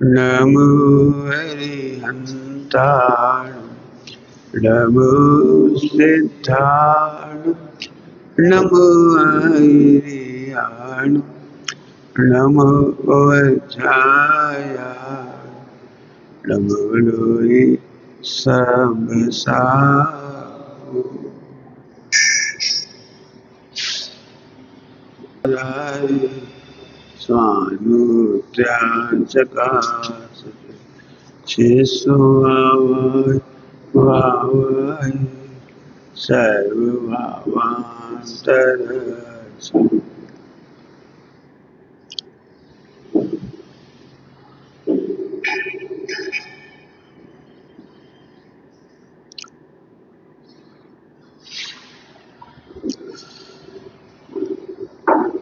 नमो हरिहंताय नमो सिद्धाय नमो हरियाय नमो वज्राय नमो लोहि सबसाहु स्वानुत्याचकाश शिशुवाय वावय सर्वभावांतरच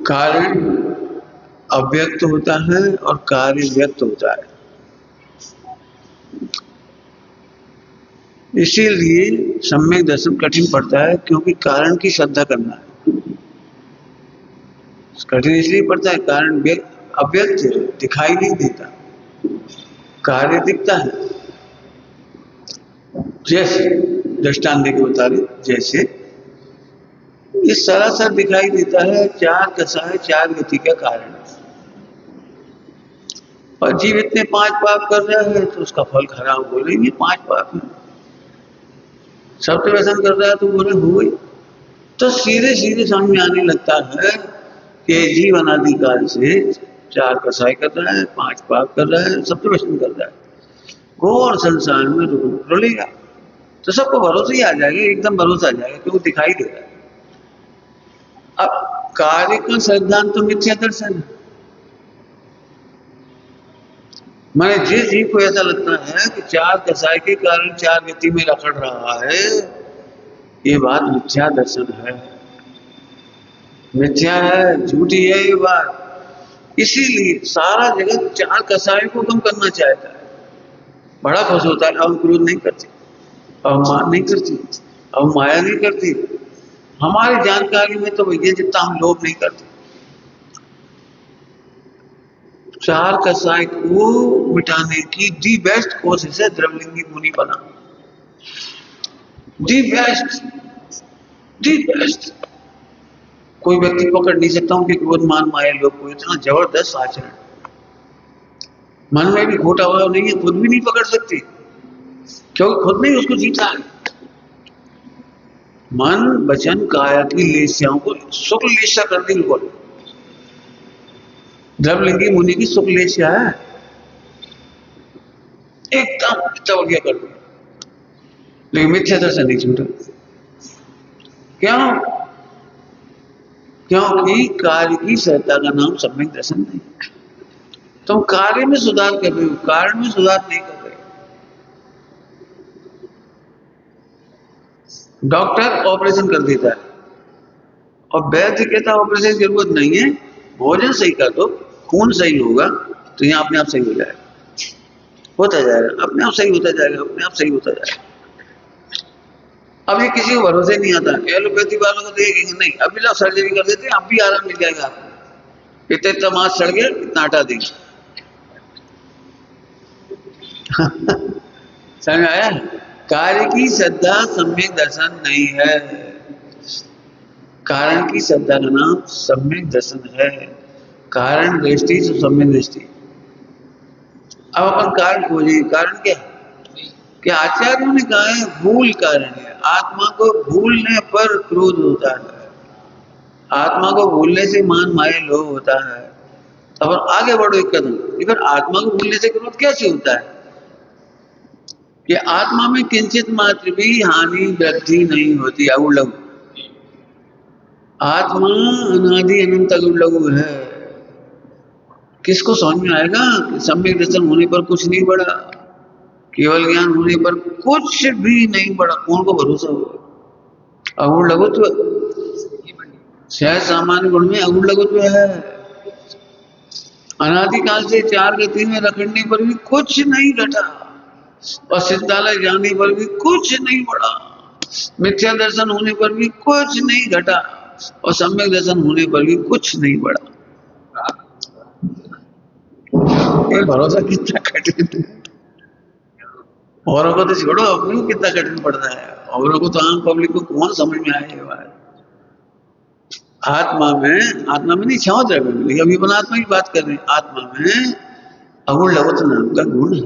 कारण अव्यक्त होता है और कार्य व्यक्त होता है। इसीलिए सम्यक दर्शन कठिन पड़ता है, क्योंकि कारण की श्रद्धा करना है। कठिन इसलिए पड़ता है कारण अव्यक्त दिखाई नहीं देता, कार्य दिखता है। जैसे दृष्टांत के मुताबिक, जैसे इस सरासर दिखाई देता है चार कसाय चार गति का कारण, और जीव इतने 5 पाप कर रहा है तो उसका फल खराब बोलेंगे 5 पाप है। सत्य व्यसन कर रहा है तो बोले हो गई। तो सीधे सीधे सामने आने लगता है कि जीव अनादिकाल से 4 कसाई कर रहा है, 5 पाप कर रहा है, सत्य व्यसन कर रहा है, घोर संसार में रुलेगा। तो सबको भरोसा ही आ जाएगा, एकदम भरोसा आ जाएगा, क्योंकि दिखाई दे रहा है। अब कार्य का सिद्धांत तो मिथ्या दर्शन है। माने जिस जीव को ऐसा लगता है कि 4 कसाई के कारण 4 गति में रखड़ रहा है, ये बात मिथ्या दर्शन है, मिथ्या है, झूठी है ये बात। इसीलिए सारा जगत 4 कसाई को कम करना चाहता है, बड़ा खुश होता है। अब क्रोध नहीं करती, अब मान नहीं करती, अब माया नहीं करती। हमारी जानकारी में तो भैया जितना हम लोभ नहीं करते। 4 कसाई को मिटाने की दी बेस्ट कोशिश है द्रवलिंगी मुनि बना। दी बेस्ट कोई व्यक्ति पकड़ नहीं सकता हूं कि क्रोध मान माया लोग को इतना जबरदस्त आचरण, मन में भी खोटा हुआ नहीं है, खुद भी नहीं पकड़ सकती, क्योंकि खुद ने उसको जीता है। मन वचन काया की लेस्याओं को शुक्ल लेस्या कर दी। द्रवलिंगी मुनि की शुक्ल लेस्या है, एकदम तवज्ञा कर दी, लेकिन मिथ्या दर्शन नहीं छूटा। क्यों? क्योंकि कार्य की सहता का नाम सम्यक दर्शन नहीं। तुम कार्य में सुधार कर रहे हो, कारण में सुधार नहीं कर रहे। डॉक्टर ऑपरेशन कर देता है और वैद्य कहता है ऑपरेशन की जरूरत नहीं है, भोजन सही कर दो, खून सही होगा तो यहाँ अपने आप सही हो जाएगा, होता जाएगा, अपने आप सही होता जाएगा, अपने आप सही होता जाएगा। अब ये किसी को भरोसे नहीं आता। एलोपैथी वालों को देखेंगे नहीं, अभी लोग सर्जरी कर देते हैं, अब भी आराम मिल जाएगा आपको। इतने तमाश सड़ गया, इतना हटा देंगे। समझ आया? कार्य की श्रद्धा सम्यक दर्शन नहीं है, कारण की श्रद्धा का नाम सम्यक दर्शन है। कारण दृष्टि से सम्यक दृष्टि। अब अपन कारण खोजिए, कारण क्या है? कि आचार्यों ने कहा है भूल कारण है। आत्मा को भूलने पर क्रोध होता है, आत्मा को भूलने से मान माया लोभ होता है। अब आगे बढ़ो एक कदम, लेकिन आत्मा को भूलने से क्रोध कैसे होता है? कि आत्मा में किंचित मात्र भी हानि वृद्धि नहीं होती। अगुण आत्मा अनादि अनंत अगुण है। किसको समझ में आएगा कि सम्यक दर्शन होने पर कुछ नहीं बढ़ा, केवल ज्ञान होने पर कुछ भी नहीं बढ़ा? कौन को भरोसा होगा? अगुण लघुत्व, सहज सामान्य गुण में अगुण लघुत्व है। अनादिकाल से 4 गति में रखने पर भी कुछ नहीं घटा, और सिद्धालय जाने पर भी कुछ नहीं बढ़ा, मिथ्या दर्शन होने पर भी कुछ नहीं घटा, और सम्यक दर्शन होने पर भी कुछ नहीं बढ़ा। ये भरोसा कितना कठिन है। औरों को तो छोड़ो, अपने को कितना कठिन पड़ता है। औरों को तो आम पब्लिक को कौन समझ में आए ये बात। आत्मा में नहीं, क्षमा द्रव्य में, लेकिन अभी अपन आत्मा की बात कर रहे हैं। आत्मा में अगुण लघुत्व नाम का गुण है।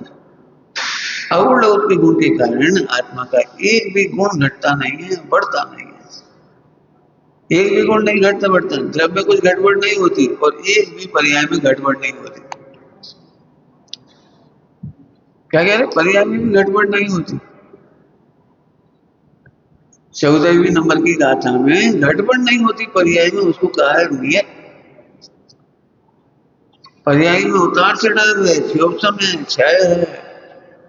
अगुण लघुत्व के गुण के कारण आत्मा का एक भी गुण घटता नहीं है, बढ़ता नहीं है। एक भी गुण नहीं घटता बढ़ता, द्रव्य में कुछ गड़बड़ नहीं होती और एक भी पर्याय में गड़बड़ नहीं होती। क्या कह रहे? पर्याय में भी गड़बड़ नहीं होती। 14वीं नंबर की गाथा में गड़बड़ नहीं होती पर्याय में, उसको कहा है नियत। पर्याय में उतार चढ़ाव है, क्षयोपम है, क्षय है,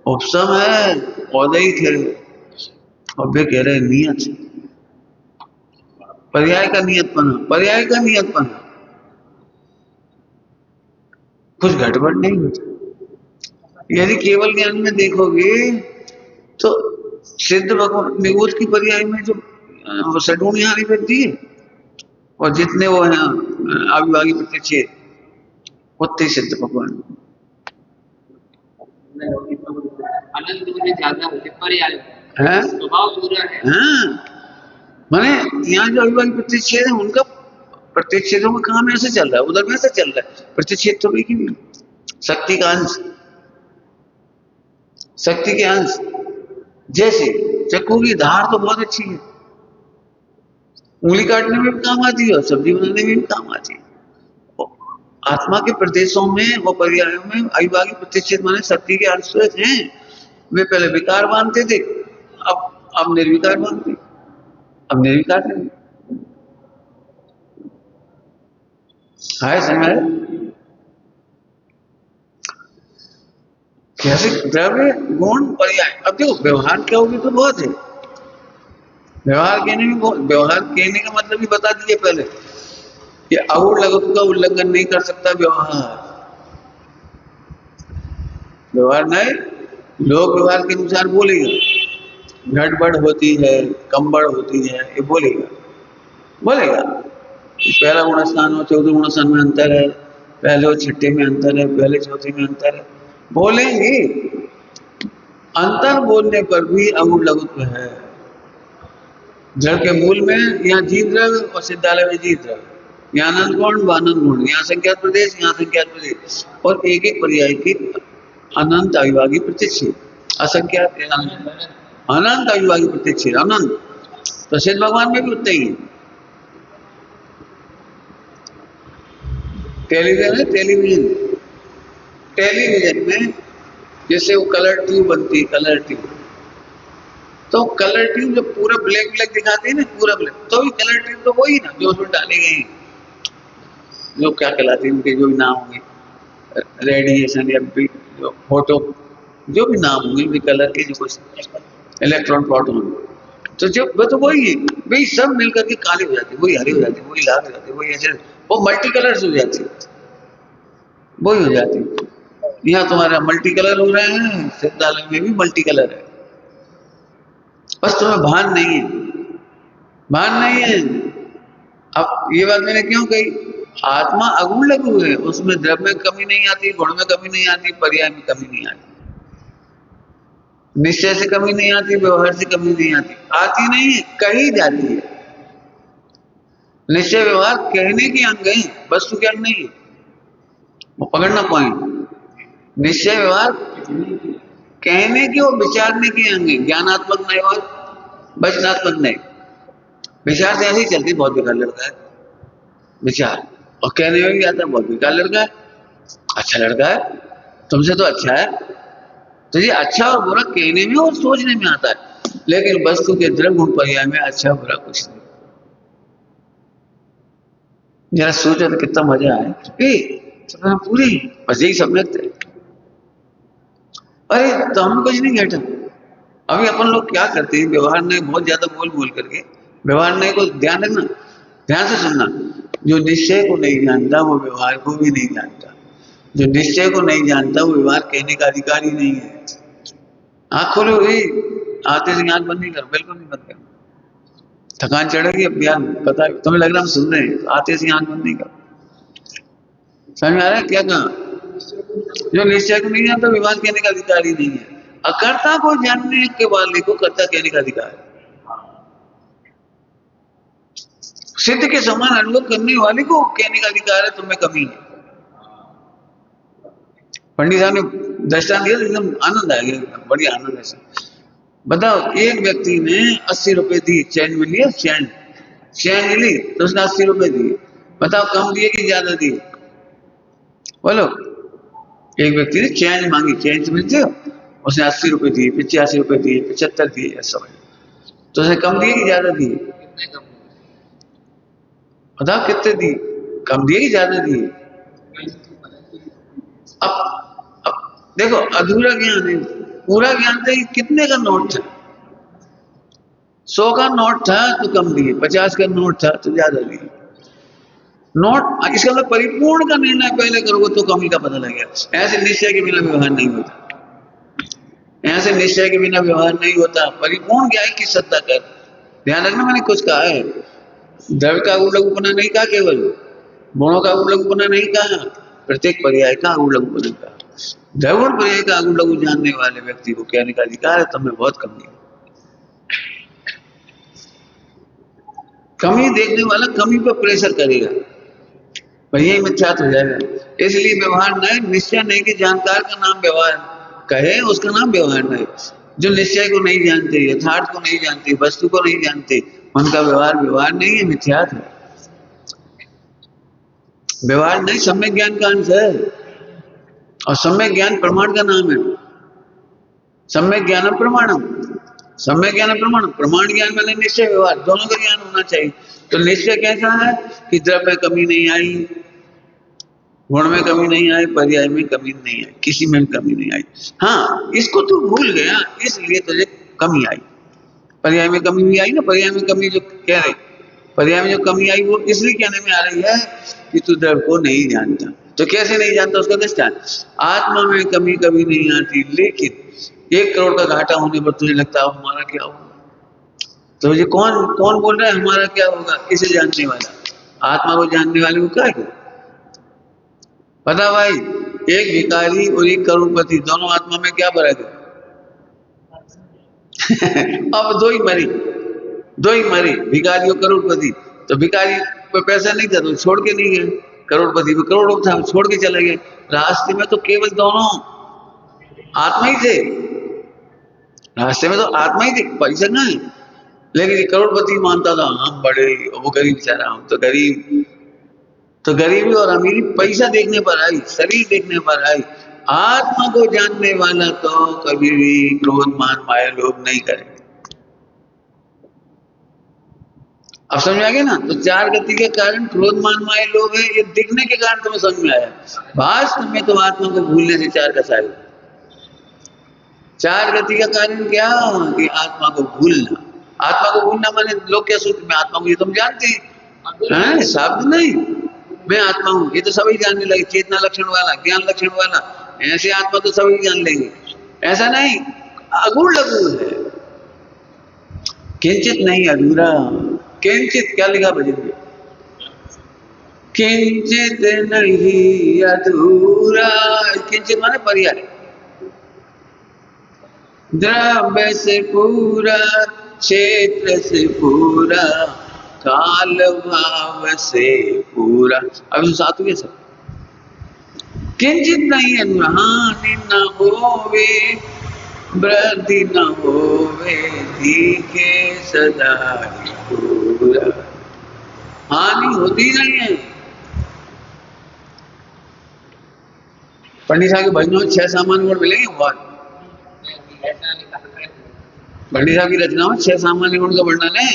उपसम है, औदैक है, और वे कह रहे नियत। पर्याय का नियतपना, पर्याय का नियतपना, कुछ गड़बड़ नहीं होती। यदि केवल ज्ञान में देखोगे तो सिद्ध भगवान निगोद की पर्याय में जो सगुण यहाँ व्यक्ति है और जितने वो है अविभागी प्रत्यक्ष उतने सिद्ध भगवान अनंत में ज्यादा होते पर्याय है। स्वभाव पूरा है। हाँ, माने यहाँ जो अविभागी प्रत्यक्ष है उनका प्रत्यक्षेत्रों में काम ऐसे चल रहा है, उधर में ऐसे चल रहा है। प्रत्यक्षेत्र भी की शक्ति का अंश, शक्ति के अंश। जैसे चक्कू की धार तो बहुत अच्छी है, उंगली काटने में भी काम आती है और सब्जी बनाने में भी काम आती है। आत्मा के प्रदेशों में और पर्यायों में अविभागी प्रत्यक्ष माने शक्ति के अंश हैं। वे पहले विकार मानते थे, अब निर्विकार मानते, अब निर्विकार नहीं है। समय कैसे द्रव्य गुण पर्याय। अब देखो व्यवहार क्या होगी तो बहुत है। व्यवहार कहने में व्यवहार कहने का मतलब भी बता दीजिए पहले कि अगुण लघुत्व का उल्लंघन नहीं कर सकता व्यवहार। व्यवहार नहीं, लोग व्यवहार के अनुसार बोलेगा, गड़बड़ होती है, कमबड़ होती है, ये बोलेगा पहला गुण स्थान और चौथे गुण स्थान में अंतर है, पहले और छठे में अंतर है, पहले चौथे में अंतर है, बोलेंगे। अंतर बोलने पर भी अगुण लघुत्व है। जड़ के मूल में यहाँ जीव द्रव्य और सिद्धालय में जीव द्रव्य, यहाँ आनंद गुण आनंद गुण, यहाँ संख्यात प्रदेश, यहाँ संख्यात प्रदेश, और एक एक पर्याय की अनंत अविभागी प्रत्यक्ष, असंख्यात अनंत अविभागी प्रत्यक्ष, अनंत। तो सिद्ध भगवान में भी उतना ही है। टेलीविजन में जैसे वो कलर ट्यूब बनती है, कलर ट्यूब, तो कलर ट्यूब जब पूरा ब्लैक दिखाते हैं ना, पूरा ब्लैक, तो भी कलर ट्यूब तो वही ना जो उसमें डाले गए हैं, जो क्या कहलाते हैं उनके जो भी नाम होंगे, रेडिएशन या जो फोटो, जो भी नाम होंगे कलर के, जो कुछ इलेक्ट्रॉन प्रोटॉन, तो जो वो तो वही है, वही सब मिलकर के काले हो जाते, वही हरे हो जाते, वही लाल हो जाते, वही ऐसे, वो मल्टी कलर्स हो जाते, वही हो जाती। यहाँ तुम्हारा मल्टी कलर हो रहे हैं, सिद्धालय में भी मल्टी कलर है, बस तुम्हें भान नहीं है। अब ये बात मैंने क्यों कही? आत्मा अगुण लघु है, उसमें द्रव्य में कमी नहीं आती, गुण में कमी नहीं आती, पर्याय में कमी नहीं आती, निश्चय से कमी नहीं आती, व्यवहार से कमी नहीं आती नहीं है, कही जाती है। निश्चय व्यवहार कहने के अंग है, वस्तु के अंग नहीं है, वो पकड़ना पॉइंट। निश्चय व्यवहार कहने के और विचारने के अंग है, ज्ञानात्मक नहीं और वचनात्मक नहीं। विचार से ऐसे ही चलती, बहुत बेकार लड़का है विचार, और कहने में भी आता है बहुत बेकार लड़का है, अच्छा लड़का है, तुमसे तो अच्छा है। तो ये अच्छा और बुरा कहने में और सोचने में आता है, लेकिन वस्तु के द्रव्य गुण पर्याय में अच्छा बुरा कुछ नहीं। जरा सोचो तो कितना मजा आए, पूरी बस यही सब लगता है। अरे तो हमें कुछ नहीं घटा। अभी अपन लोग क्या करते हैं, व्यवहार में बहुत ज्यादा बोल करके, व्यवहार में को ध्यान रखना, ध्यान से सुनना। जो निश्चय को नहीं जानता वो व्यवहार को भी नहीं जानता, जो निश्चय को नहीं जानता वो व्यवहार कहने का अधिकारी नहीं है। आँख खोलो, आते से आँख बंद नहीं कर, बिल्कुल नहीं बंद कर। थकान चढ़ेगी, अब ज्ञान पता है तुम्हें, लग रहा हम सुन रहे हैं, आते से आँख बंद नहीं कर। समझ में आ रहा है क्या कहा? जो निश्चय को नहीं जानता विवाद कहने का अधिकार ही नहीं है। अकर्ता को जानने के वाले को कर्ता कहने का अधिकार है। सिद्ध के समान अनुभव करने वाले को कहने का अधिकार है तुम्हें कमी है। पंडित साहब ने दृष्टांत दिया, एकदम आनंद आ गया, बढ़िया आनंद है। बताओ, एक व्यक्ति ने 80 रुपए दी, चैन मिल लिया, चैन मिली तो उसने 80 रुपए दिए। बताओ कम दिए कि ज्यादा दिए? बोलो। एक व्यक्ति ने चैन मांगी, चैन से मिलती हो, उसने 80 रुपए दिए, 85 रुपए दिए, 75 दिए, ऐसा तो उसने कम दिए कि ज्यादा दिए? बताओ कितने दिए? कम दिए कि ज्यादा दिए? अब देखो, अधूरा ज्ञान है, पूरा ज्ञान था कि कितने का नोट था। 100 का नोट था तो कम दिए, 50 का नोट था तो ज्यादा दिए। नोट इसका मतलब परिपूर्ण का निर्णय पहले करोगे तो कमी का पता लगेगा। ऐसे निश्चय के बिना व्यवहार नहीं होता, ऐसे निश्चय के बिना व्यवहार नहीं होता। परिपूर्ण ज्ञान की सत्ता कर। ध्यान रखना, मैंने कुछ कहा है, द्रव्य का उलघुपना नहीं कहा, केवल गुणों का उलघुपना नहीं कहा, प्रत्येक पर्याय का उलघुपना कहा। द्रव्य और पर्याय का उलघु जानने वाले व्यक्ति को कहने का अधिकार है तुम्हें बहुत कमी है। कमी देखने वाला कमी पर प्रेशर करेगा, पर यही मिथ्यात्व हो जाएगा। इसलिए व्यवहार नहीं, निश्चय नहीं कि जानकार का नाम व्यवहार कहे, उसका नाम व्यवहार नहीं। जो निश्चय को नहीं जानते, यथार्थ को नहीं जानते, वस्तु को नहीं जानते, उनका व्यवहार नहीं है, मिथ्यात्व है। व्यवहार नहीं सम्यक ज्ञान का अंश है, और सम्यक ज्ञान प्रमाण का नाम है। सम्यक ज्ञान प्रमाणम, सम्यक ज्ञान प्रमाणम। प्रमाण ज्ञान मैंने निश्चय व्यवहार दोनों का ज्ञान होना चाहिए। तो निश्चय कैसा है कि द्रव्य में कमी नहीं आई, गुण में कमी नहीं आई, पर्याय में कमी नहीं आई, किसी में कमी नहीं आई। हाँ, इसको तू भूल गया इसलिए तुझे कमी आई। पर्याय में कमी भी आई ना, पर्याय में कमी जो कह रहे, पर्याय में जो कमी आई वो इसलिए कहने में आ रही है कि तू द्रव्य को नहीं जानता। तो कैसे नहीं जानता उसका दृष्टांत, आत्मा में कमी कभी नहीं आती, लेकिन 1 करोड़ का घाटा होने पर तुझे लगता है हमारा क्या होगा। तो ये कौन बोल रहा है हमारा क्या होगा? इसे जानने वाला, आत्मा को जानने वाले को क्या है पता भाई। एक भिखारी और एक करोड़पति, दोनों आत्मा में क्या फर्क है? अब दो ही मरी, भिखारी और करोड़पति। तो भिखारी पे पैसा नहीं था तो छोड़ के नहीं गए, करोड़पति पे करोड़ों था छोड़ के चले गए। रास्ते में तो केवल दोनों आत्मा ही थे, रास्ते में तो आत्मा ही थी, पैसा नहीं। लेकिन ये करोड़पति मानता था हम बड़े, वो गरीब बेचारा, हम तो गरीब। तो गरीबी और अमीरी पैसा देखने पर आई, शरीर देखने पर आई। आत्मा को जानने वाला तो कभी भी क्रोध मान माया लोभ नहीं करे। अब समझ आ गया ना? तो 4 गति के कारण क्रोध मान माया लोभ है, ये दिखने के कारण तुम्हें समझ में आया। वास्तव में तो आत्मा को भूलने से 4 का साय। 4 गति का कारण क्या कि आत्मा को भूलना। आत्मा को भूलना माने लोग क्या सोचते, मैं आत्मा हूं, ये तुम जानते हैं, शब्द नहीं, मैं आत्मा हूं, ये तो सभी जानने लगे। चेतना लक्षण वाला, ज्ञान लक्षण वाला, ऐसे आत्मा तो सभी जान लेंगे। ऐसा नहीं, अगुण लघु है, किंचित नहीं अधूरा। किंचित क्या लिखा भजन में? किंचित नहीं अधूरा। किंचित माने पर्याय, द्रव्य से पूरा, क्षेत्र से पूरा, काल भाव से पूरा। अभी तो साथ हुए सब। किंचित नहीं अधूरा, हानि न होवे, वृद्धि न होवे, दिखे सदा पूरा। हानि होती नहीं है। पंडित साहब के भजनों में 6 सामान्य गुण मिलेंगे। पंडित साहब की रचना में 6 सामान्य गुण का वर्णन है।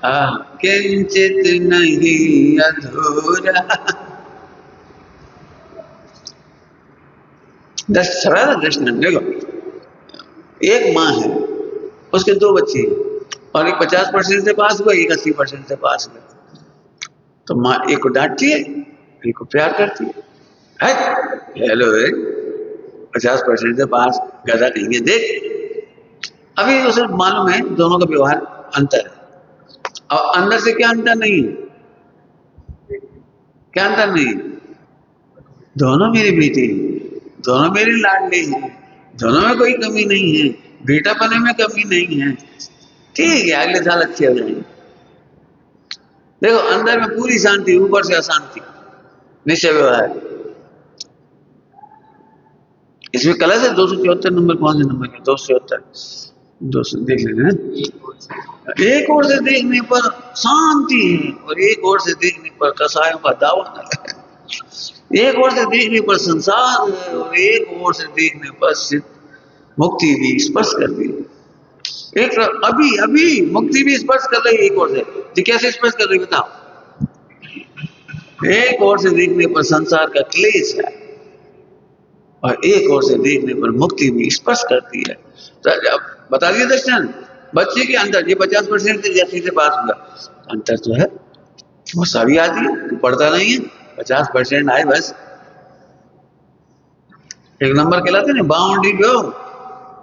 हाँ, किंचित नहीं अधूरा। दर्शन देखो, एक माँ है, उसके 2 बच्चे हैं, और एक 50% से पास हुआ, एक 80% से पास हुआ। तो माँ एक को डांटती है, एक को प्यार करती है। हेलो 50% से पास, गधा नहीं है, देख। अभी उसे मालूम है दोनों का व्यवहार अंतर है, और अंदर से क्या अंतर नहीं है। क्या अंतर नहीं? दोनों मेरी बेटी हैं, दोनों मेरी लाडली हैं, दोनों में कोई कमी नहीं है, बेटा पने में कमी नहीं है। ठीक है, अगले साल अच्छे हो जाएंगे। देखो अंदर में पूरी शांति, ऊपर से अशांति, निश्चय व्यवहार। इसमें कलश है 274 नंबर, कौन से नंबर है? 274, 200 देख लेना। एक ओर से देखने पर शांति है और एक ओर से देखने पर कसायों का दावा है। एक ओर से देखने पर संसार है और एक ओर से देखने पर मुक्ति भी स्पर्श कर रही है। एक अभी अभी मुक्ति भी स्पर्श कर रही है एक ओर से। जी कैसे स्पर्श कर रही बताओ? एक ओर से देखने पर संसार का क्लेश है और एक ओर से देखने पर मुक्ति भी स्पर्श करती है। तो अब बता दिए दर्शन, बच्चे के अंदर ये 50% से जैसे से पास हुआ, अंतर तो है। वो सभी आती है, पढ़ता नहीं है, 50% आए बस। एक नंबर कहलाते ना, बाउंड्री पे हो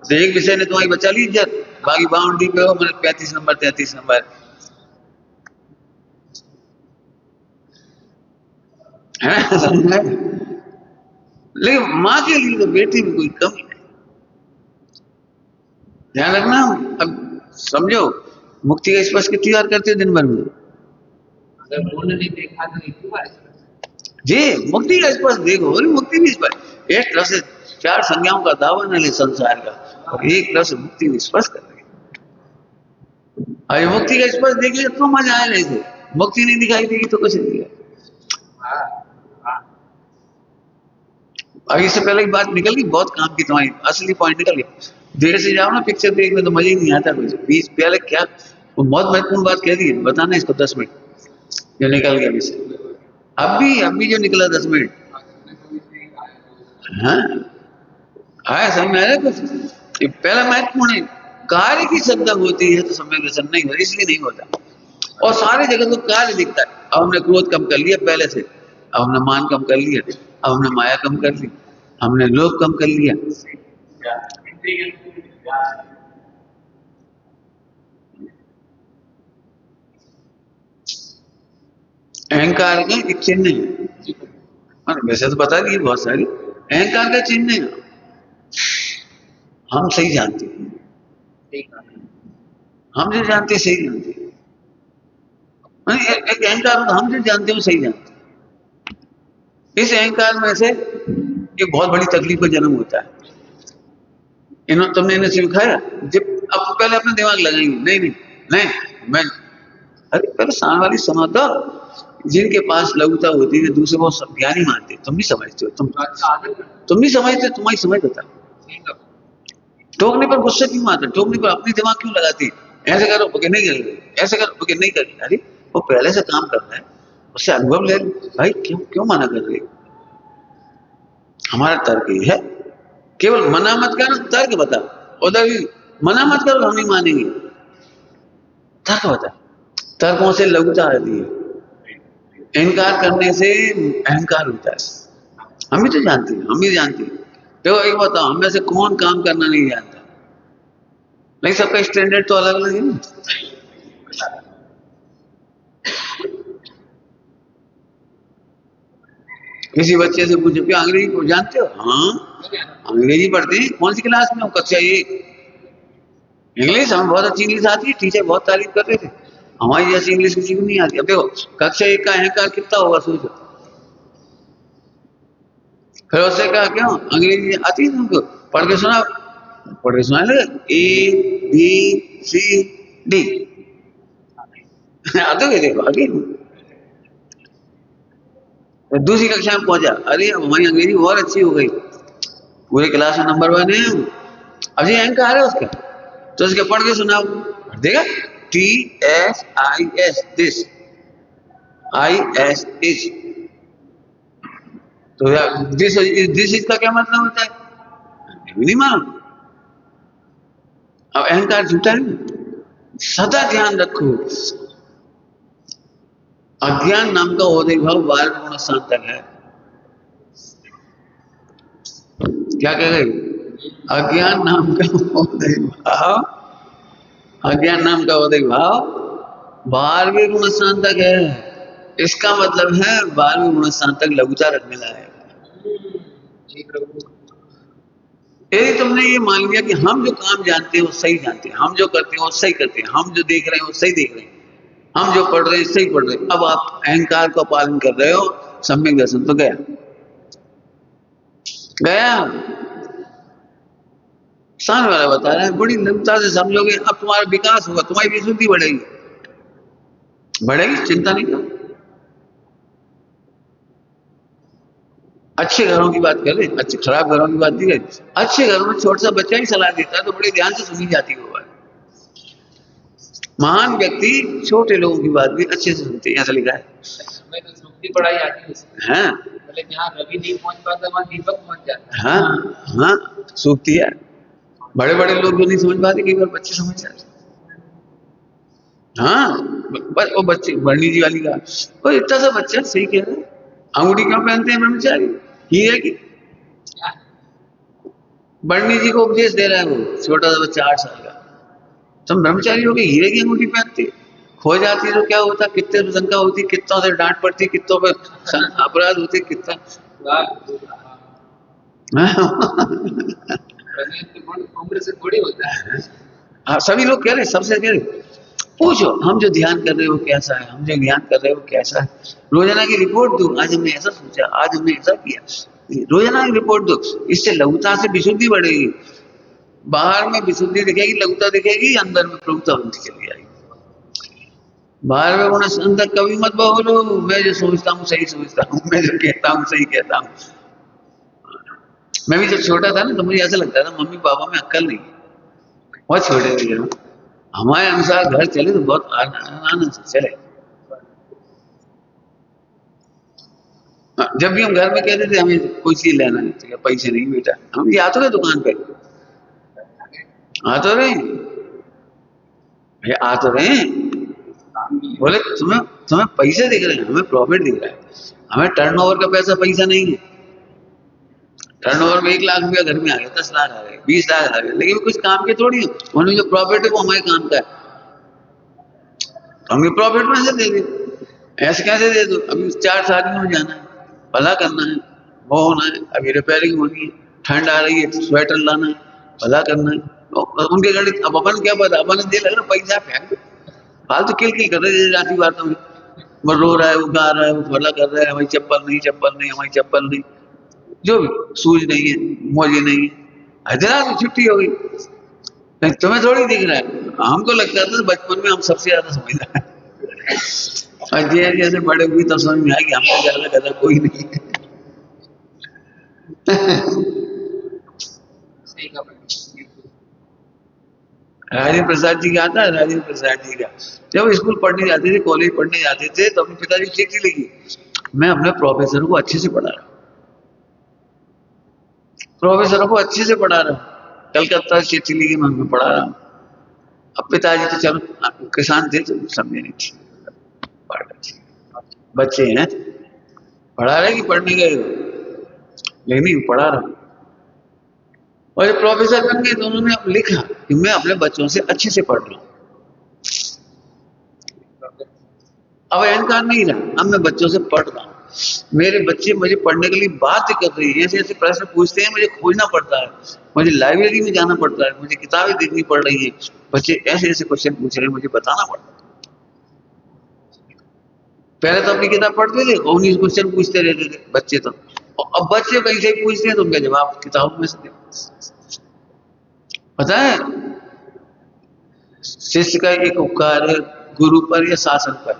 तो एक विषय ने तुम्हारी बचा ली इज्जत, बाकी बाउंड्री पे हो मतलब 35 नंबर 33 नंबर। लेकिन माँ के लिए तो बेटी में कोई कमी नहीं। ध्यान रखना। अब समझो, मुक्ति का स्पर्श कितनी बार करते हो दिन भर में? अगर मूल नहीं देखा तो एक बार जी मुक्ति का स्पर्श देखो, मुक्ति भी स्पर्श। एक तरह से 4 संज्ञाओं का दावा न ले संसार का, और एक तरह से मुक्ति भी स्पर्श कर रही है। अरे मुक्ति का स्पर्श देखिए तो मजा आए, नहीं मुक्ति नहीं दिखाई देगी तो कुछ नहीं है। अब इससे पहले की बात निकल गई, बहुत काम की तुम्हारी, असली पॉइंट निकल गया। देर से जाओ ना पिक्चर देखने तो मजा ही नहीं आता कुछ। बीच पहले क्या वो बहुत महत्वपूर्ण बात कह दी है, बताना इसको 10 मिनट जो निकल गया बीच। अभी जो निकला 10 मिनट, हाँ आया समझ में आया कुछ? पहला महत्वपूर्ण है, कार्य की श्रद्धा होती है तो सम्यक दर्शन नहीं होता, इसलिए नहीं होता। और सारे जगत को कार्य दिखता है। अब हमने क्रोध कम कर लिया पहले से, अब हमने मान कम कर लिया, अब हमने माया कम कर ली, हमने लोभ कम कर लिया। अहंकार का एक चिन्ह है, वैसे तो बता दिए बहुत सारी। अहंकार का चिन्ह है, हम सही जानते हैं, हम जो जानते सही जानते हैं। एक अहंकार हम जो जानते हैं वो सही जानते हैं। इस अहंकार में से एक बहुत बड़ी तकलीफ का जन्म होता है। तुमने इन्हें सिखाया, जब अब पहले अपना दिमाग लगाएंगे, नहीं मैं, अरे पहले सामने वाली सुना तो, जिनके पास लघुता होती है दूसरे को सब ज्ञानी मानते, तुम भी समझते हो, तुम भी समझते, तुम्हारी समझ बता। टोकने पर गुस्सा क्यों आता? टोकने पर अपनी दिमाग क्यों लगाती? ऐसे करो ओके नहीं करेंगे, ऐसे करो ओके नहीं करेंगे। अरे वो पहले से काम करना है, उससे अनुभव ले भाई, क्यों मना कर रहे? हमारा तर्क ये है, केवल मना मत करो, तर्क बता। उधर भी मना मत करो, हम नहीं मानेंगे, तर्क बता। तर्कों से लघुता आती है, इनकार करने से अहंकार होता है। हम भी तो जानते हैं, हम भी जानते हैं। देखो एक बताओ, हम में से कौन काम करना नहीं जानता? नहीं, सबका स्टैंडर्ड तो अलग अलग है ना। किसी बच्चे से पूछो क्या अंग्रेजी जानते हो? हाँ अंग्रेजी पढ़ते हैं। कौन सी क्लास में हो? कक्षा 1। इंग्लिश हमें बहुत अच्छी इंग्लिश आती है, टीचर बहुत तारीफ कर रहे थे। हमारी जैसी इंग्लिश किसी को नहीं आती। अब देखो कक्षा 1 का अहंकार कितना होगा सोचो। फिर उससे कहा क्यों अंग्रेजी आती है तुमको? पढ़ के सुना लगे ABCD आते हुए देखो आगे। दूसरी कक्षा में पहुंचा, अरे अब हमारी अंग्रेजी बहुत अच्छी हो गई, पूरे क्लास में नंबर 1 है। अब ये अहंकार है उसका, तो उसके पढ़ के सुनाओ, देगा TSIS दिस IS तो दिस इसका क्या मतलब होता है? नहीं मानो। अब अहंकार झूठा है। सदा ध्यान रखो, अज्ञान नाम का ओदय भाव 12 गुण स्थान तक है। क्या कह रहे? अज्ञान नाम का ओदय भाव, अज्ञान नाम का ओदय भाव 12वें गुण स्थान तक है। इसका मतलब है 12वें गुणस्थान तक लघुता रखने लायक। जी प्रभु। यदि तुमने ये मान लिया कि हम जो काम जानते हैं वो सही जानते हैं, हम जो करते हैं वो सही करते हैं, हम जो देख रहे हैं वो सही देख रहे हैं, हम जो पढ़ रहे हैं सही पढ़ रहे हैं, अब आप अहंकार का पालन कर रहे हो, सम्यक दर्शन तो गया गया। सामने वाला बता रहा है बड़ी लघुता से समझोगे, अब तुम्हारा विकास होगा, तुम्हारी विशुद्धि बढ़ेगी, बढ़ेगी, चिंता नहीं करो। अच्छे घरों की बात कर रहे, अच्छे खराब घरों की बात नहीं है। अच्छे घरों में छोटा सा बच्चा ही सलाह देता है तो बड़े ध्यान से सुनी जाती है वो बात। महान व्यक्ति छोटे लोगों की बात भी अच्छे से सुनते हैं, ऐसा लिखा है। हमें तो सूखती पढ़ाई आती है उसकी। हाँ बोले जहाँ रवि नहीं पहुंच पाता वहाँ दीपक पहुंच जाता है। हाँ हाँ, सूखती है। बड़े बड़े लोग जो नहीं समझ पाते, कई बार बच्चे समझ जाते। हाँ बस वो बच्चे बर्णी जी वाली का, वो इतना सा बच्चा सही कह रहा है, अंगूठी क्यों पहनते हैं ब्रह्मचारी, हीरे की। बर्णी जी को उपदेश दे रहा है वो छोटा सा बच्चा 8 साल का, तुम ब्रह्मचारी हो गए, हीरे की अंगूठी पहनते, खो जाती तो क्या होता, कितने पे शंका होती, कितनों से डांट पड़ती, कितनों पे अपराध होते, कितना उम्र से थोड़ी होता है। हाँ सभी लोग कह रहे, सबसे कह रहे पूछो हम जो ध्यान कर रहे हो कैसा है, हम जो ज्ञान कर रहे हो कैसा है, रोजाना की रिपोर्ट दो, आज हमने ऐसा सोचा, आज हमने ऐसा किया, रोजाना की रिपोर्ट दो। इससे लघुता से विशुद्धि बढ़ेगी, बाहर में विशुद्धि दिखेगी, लघुता दिखेगी, अंदर में प्रभुता बनती चली जाएगी। बाहर में गुण अंदर कभी मत बोलो मैं जो सोचता हूँ सही सोचता हूँ, मैं जो कहता हूँ सही कहता हूँ। मैं भी जब छोटा था ना तो मुझे ऐसा लगता था मम्मी पापा में अक्ल नहीं, बहुत छोटे थे जब, हमारे अनुसार घर चले तो बहुत आनंद से चले। जब भी हम घर में कहते थे हमें कोई चीज लेना है तो पैसे नहीं बेटा, हम ये आते रहे दुकान पे, आ तो रहे आ तो रहे, बोले तुम्हें तुम्हें पैसे दिख रहे हैं, हमें प्रॉफिट दिख रहा है, हमें टर्नओवर का पैसा पैसा नहीं है। टर्नओवर में 1 लाख रुपया घर में आ गया, 10 लाख आ गए, 20 लाख आ गए, लेकिन कुछ काम के थोड़ी है, उन्हें जो प्रॉफिट है वो हमारे काम का है, हमें प्रॉफिट में से दे दे, ऐसे कैसे दे दो। अभी 4 शादियों में जाना है, भला करना है, वो होना है, अभी रिपेयरिंग होनी है, ठंड आ रही है, स्वेटर लाना है, भला करना है, उनके गणित अब अपन क्या पता, अपन दे लग रहा पैसा फेंक दो, फालतू किल किल कर रहे राती बातों में, वो रो रहा है, वो गा रहा है, वो भला कर रहा है, हमारी चप्पल नहीं, चप्पल नहीं, हमारी चप्पल नहीं, जो भी सूज नहीं है, मोजे नहीं है, हैदराबाद में छुट्टी हो गई, तुम्हें थोड़ी दिख रहा है। हमको लगता था बचपन में हम सबसे ज्यादा समझदार हैं, और जैसे जैसे बड़े हुए तब समझ में आया कि हमसे ज्यादा गधा कोई नहीं है। राजेंद्र प्रसाद जी का आता है, राजेंद्र प्रसाद जी का, जब स्कूल पढ़ने जाते थे, कॉलेज पढ़ने जाते थे, तो अपने पिताजी की चिट्ठी लिखी, मैं अपने प्रोफेसर को अच्छे से पढ़ा रहा हूँ, प्रोफेसरों को अच्छे से पढ़ा रहा हूँ, कलकत्ता से चिट्ठी लिखी, मैं उनको पढ़ा रहा हूँ। अब पिताजी तो चलो किसान थे तो समझे नहीं थी, बच्चे हैं पढ़ा रहे कि पढ़ने गए, लेकिन पढ़ा रहा हूँ। और ये प्रोफेसर बन गए तो उन्होंने लिखा कि मैं अपने बच्चों से अच्छे से पढ़ रहा हूँ। अब अहंकार नहीं रहा, अब मैं बच्चों से पढ़ रहा हूँ, मेरे बच्चे मुझे पढ़ने के लिए बाध्य कर रहे हैं, ऐसे ऐसे प्रश्न पूछते हैं, मुझे खोजना पड़ता है, मुझे लाइब्रेरी में जाना पड़ता है, मुझे किताबें देखनी पड़ रही है, बच्चे ऐसे ऐसे क्वेश्चन पूछ रहे हैं, मुझे बताना पड़ता है। पहले तो अपनी किताब पढ़ते थे, 19 क्वेश्चन पूछते रहते थे बच्चे तो, अब बच्चे कहीं से पूछते हैं तो उनका जवाब किताब में से पता है। शिष्य का एक उपकार है गुरु पर या शासन पर,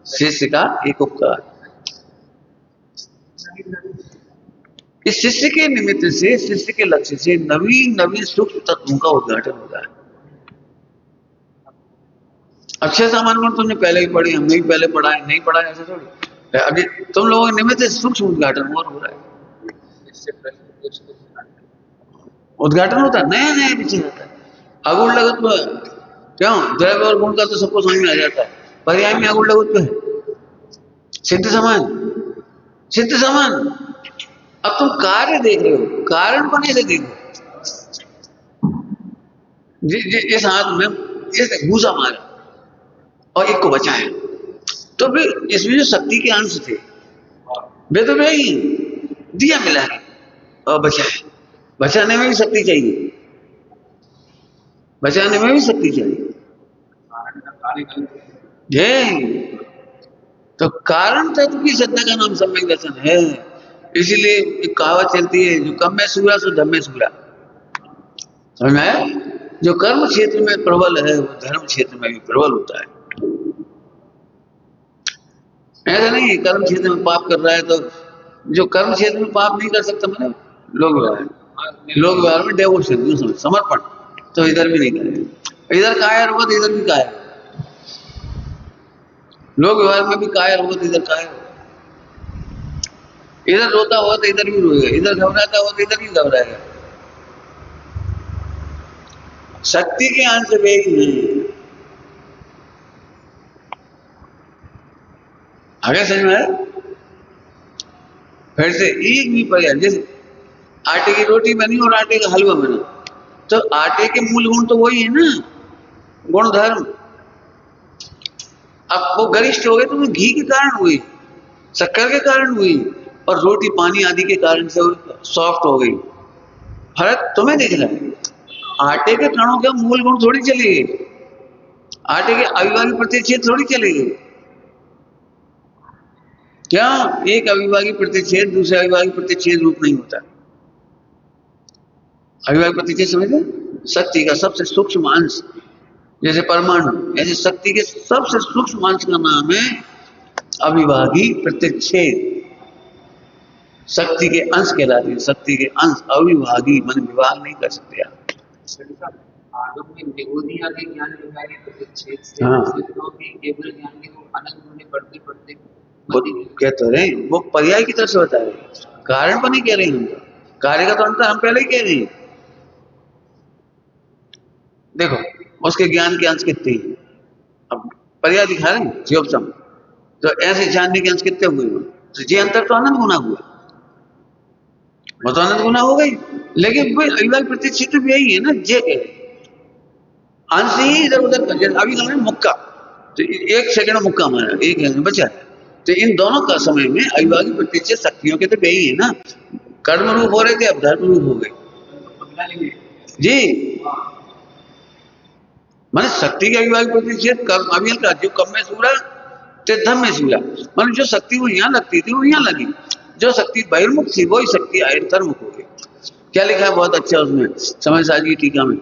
शिष्य का एक उपकार, इस शिष्य के निमित्त से, शिष्य के लक्ष्य से नवीन नवीन सूक्ष्म तत्वों का उद्घाटन होता है। अक्षय सामान्य तुमने पहले ही पढ़ी, हमने भी पहले पढ़ा है, नहीं पढ़ा है ऐसा थोड़ी, अभी तुम लोगों के निमित्त सूक्ष्म उद्घाटन और हो रहा है, उद्घाटन होता है, नया नया विषय होता है। अगुण लगत क्यों, द्रव्य और गुण का तो सबको समझ में आ जाता है, पर्याय में अगुण लगत पे है, सिद्ध समान, सिद्ध समान। अब तुम कार्य देख रहे हो, कारण को नहीं देखो, इस हाथ में घूसा मारा और एक को बचाया, तो फिर इसमें जो शक्ति के अंश थे वे तो वे ही दिया मिला है और बचाने में भी शक्ति चाहिए, बचाने में भी शक्ति चाहिए। ये तो कारण तत्व की सत्ता का नाम सम्यक दर्शन है। इसीलिए एक कहावत चलती है, जो कम में सूरा सो धम में सूरा। समझ में आया? जो कर्म क्षेत्र में प्रबल है वो धर्म क्षेत्र में भी प्रबल होता है। ऐसा नहीं कर्म क्षेत्र में पाप कर रहा है तो जो कर्म क्षेत्र में पाप नहीं कर सकता, मैंने लोक व्यवहार में डेवोशन समर्पण, तो इधर भी नहीं करेगा। इधर कायर होगा तो इधर भी कायर, लोक व्यवहार में भी कायर होगा तो इधर कायर होगा, इधर रोता हुआ तो इधर भी रोएगा, इधर घबराता हुआ तो इधर भी घबराएगा। शक्ति के अंश वे ही हैं। आगे समझ में आया? फिर से एक भी पर्याय, जैसे आटे की रोटी बनी और आटे का हलवा बना, तो आटे के मूल गुण तो वही है ना, गुण धर्म। अब वो गरिष्ठ हो गए तो वो घी के कारण हुई, शक्कर के कारण हुई, और रोटी पानी आदि के कारण से सॉफ्ट हो गई। फर्क तुम्हें दिख रहा है। आटे के कणों के मूल गुण थोड़ी चले गए, आटे के अविभाज्य प्रतिच्छेद थोड़ी चले गए। क्या एक अविभाज्य प्रतिच्छेद दूसरे अविभाज्य प्रतिच्छेद रूप नहीं होता? अविभाज्य प्रतिच्छेद समझे? शक्ति का सबसे सूक्ष्म अंश, जैसे परमाणु, ऐसे शक्ति के सबसे सूक्ष्म अंश का नाम है अविभाज्य प्रतिच्छेद। शक्ति के अंश कहलाते हैं, शक्ति के अंश अविभाज्य, मन विभाग नहीं कर सकते आप। आगम में निगोदिया के ज्ञान विभाग के प्रतिच्छेद से सिद्धों के केवल ज्ञान के वो अनंत होने पढ़ते पढ़ते कहते रहे, वो पर्याय की तरफ से बता रहे, कारण पर नहीं कह रहे हैं। हम कार्य का तो अंतर हम पहले ही कह रहे हैं। देखो उसके ज्ञान के अंश कितने हैं, अब पर्याय दिखा रहे हैं जीवोपम, तो ऐसे जानने के अंश कितने हुए? तो ये अंतर तो अनंत गुना हुआ, वो तो अनंत गुना हो गई। लेकिन अविभाज्य प्रतिच्छेद भी यही है ना, जे अंश ही इधर उधर कर। अभी कल मुक्का, तो एक सेकंड मुक्का मारा, एक बचा, तो इन दोनों का समय में अविभाज्य प्रतिच्छेद शक्तियों के तो यही है ना, कर्म रूप हो रहे थे, अब धर्म रूप हो गए जी। माने शक्ति के अविभाज्य प्रतिच्छेद कर्म अभी का जो कम में सूरा तो धम में सूरा, माने जो शक्ति वो यहाँ लगती थी वो यहाँ लगी, जो शक्ति बहिर्मुख थी वही शक्ति अंतर्मुख हो गई। क्या लिखा है बहुत अच्छा उसमें समय साजी की टीका में,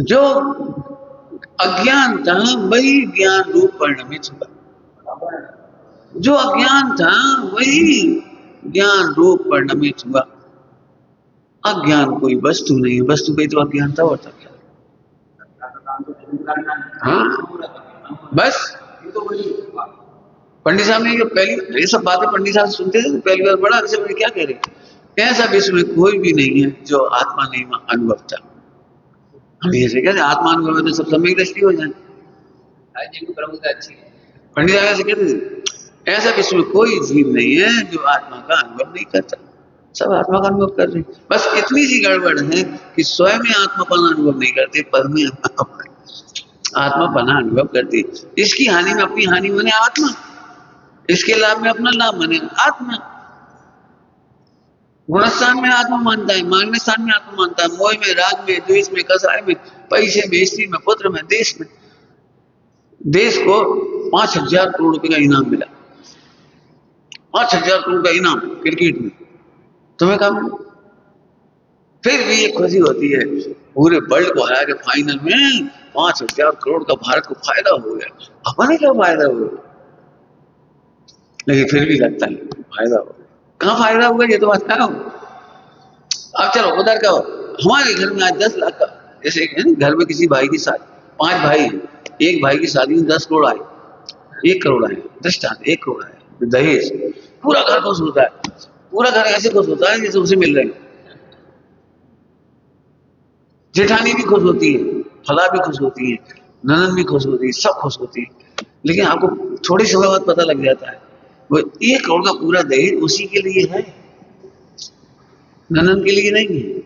जो अज्ञान था वही ज्ञान रूप परिणमित हुआ, जो अज्ञान था वही ज्ञान रूप परिणमित हुआ। अज्ञान कोई वस्तु नहीं है, वस्तु कोई तो अज्ञान था और क्या। हाँ बस पंडित साहब ने ये पहली ये सब बातें पंडित साहब सुनते थे तो पहली बार बड़ा अच्छे बड़े क्या कह रहे, ऐसा विश्व में कोई भी नहीं है जो आत्मा नहीं अनुभव था। हम ऐसे कहते आत्मा अनुभव तो सब सम्यक दृष्टि हो जाए। पंडित साहब ऐसे कहते थे, ऐसा विश्व में कोई जीव नहीं है जो आत्मा का अनुभव नहीं करता, सब आत्मा का अनुभव कर रहे हैं। बस इतनी सी गड़बड़ है कि स्वयं में आत्मापन अनुभव नहीं करते, पर में आत्मापना अनुभव करते। इसकी हानि में अपनी हानि माने आत्मा, इसके लाभ में अपना लाभ माने आत्मा। गुणस्थान में आत्मा मानता है, मानने स्थान में आत्मा मानता है, मोह में, राग में, द्वेष में, कसाय में, पैसे में, स्त्री में, पुत्र में, देश में। देश को 5,000 करोड़ रुपए का इनाम मिला, 5,000 करोड़ का इनाम क्रिकेट में, तुम्हें कहा। फिर भी ये खुशी होती है, पूरे वर्ल्ड को हरा के फाइनल में 5,000 करोड़ का भारत को फायदा हो गया, अपने क्या फायदा हुआ, लेकिन फिर भी लगता है फायदा हो गया। कहाँ फायदा हुआ ये तो बात क्या हो। अब चलो उधर का हो, हमारे घर में आज 10 लाख का, जैसे एक है ना घर में किसी भाई की शादी, 5 भाई हैं, एक भाई की शादी में 10 करोड़ आए, 1 करोड़ आए, दृष्टांत 1 करोड़ आए दहेज, पूरा घर खुश होता है, पूरा घर ऐसे खुश होता है जैसे उसे मिल रहे हैं। जेठानी भी खुश होती है, फला भी खुश होती है, ननद भी खुश होती है, सब खुश होती है। लेकिन आपको थोड़ी समय बाद पता लग जाता है वो 1 करोड़ का पूरा दहेज उसी के लिए है, ननद के लिए नहीं है,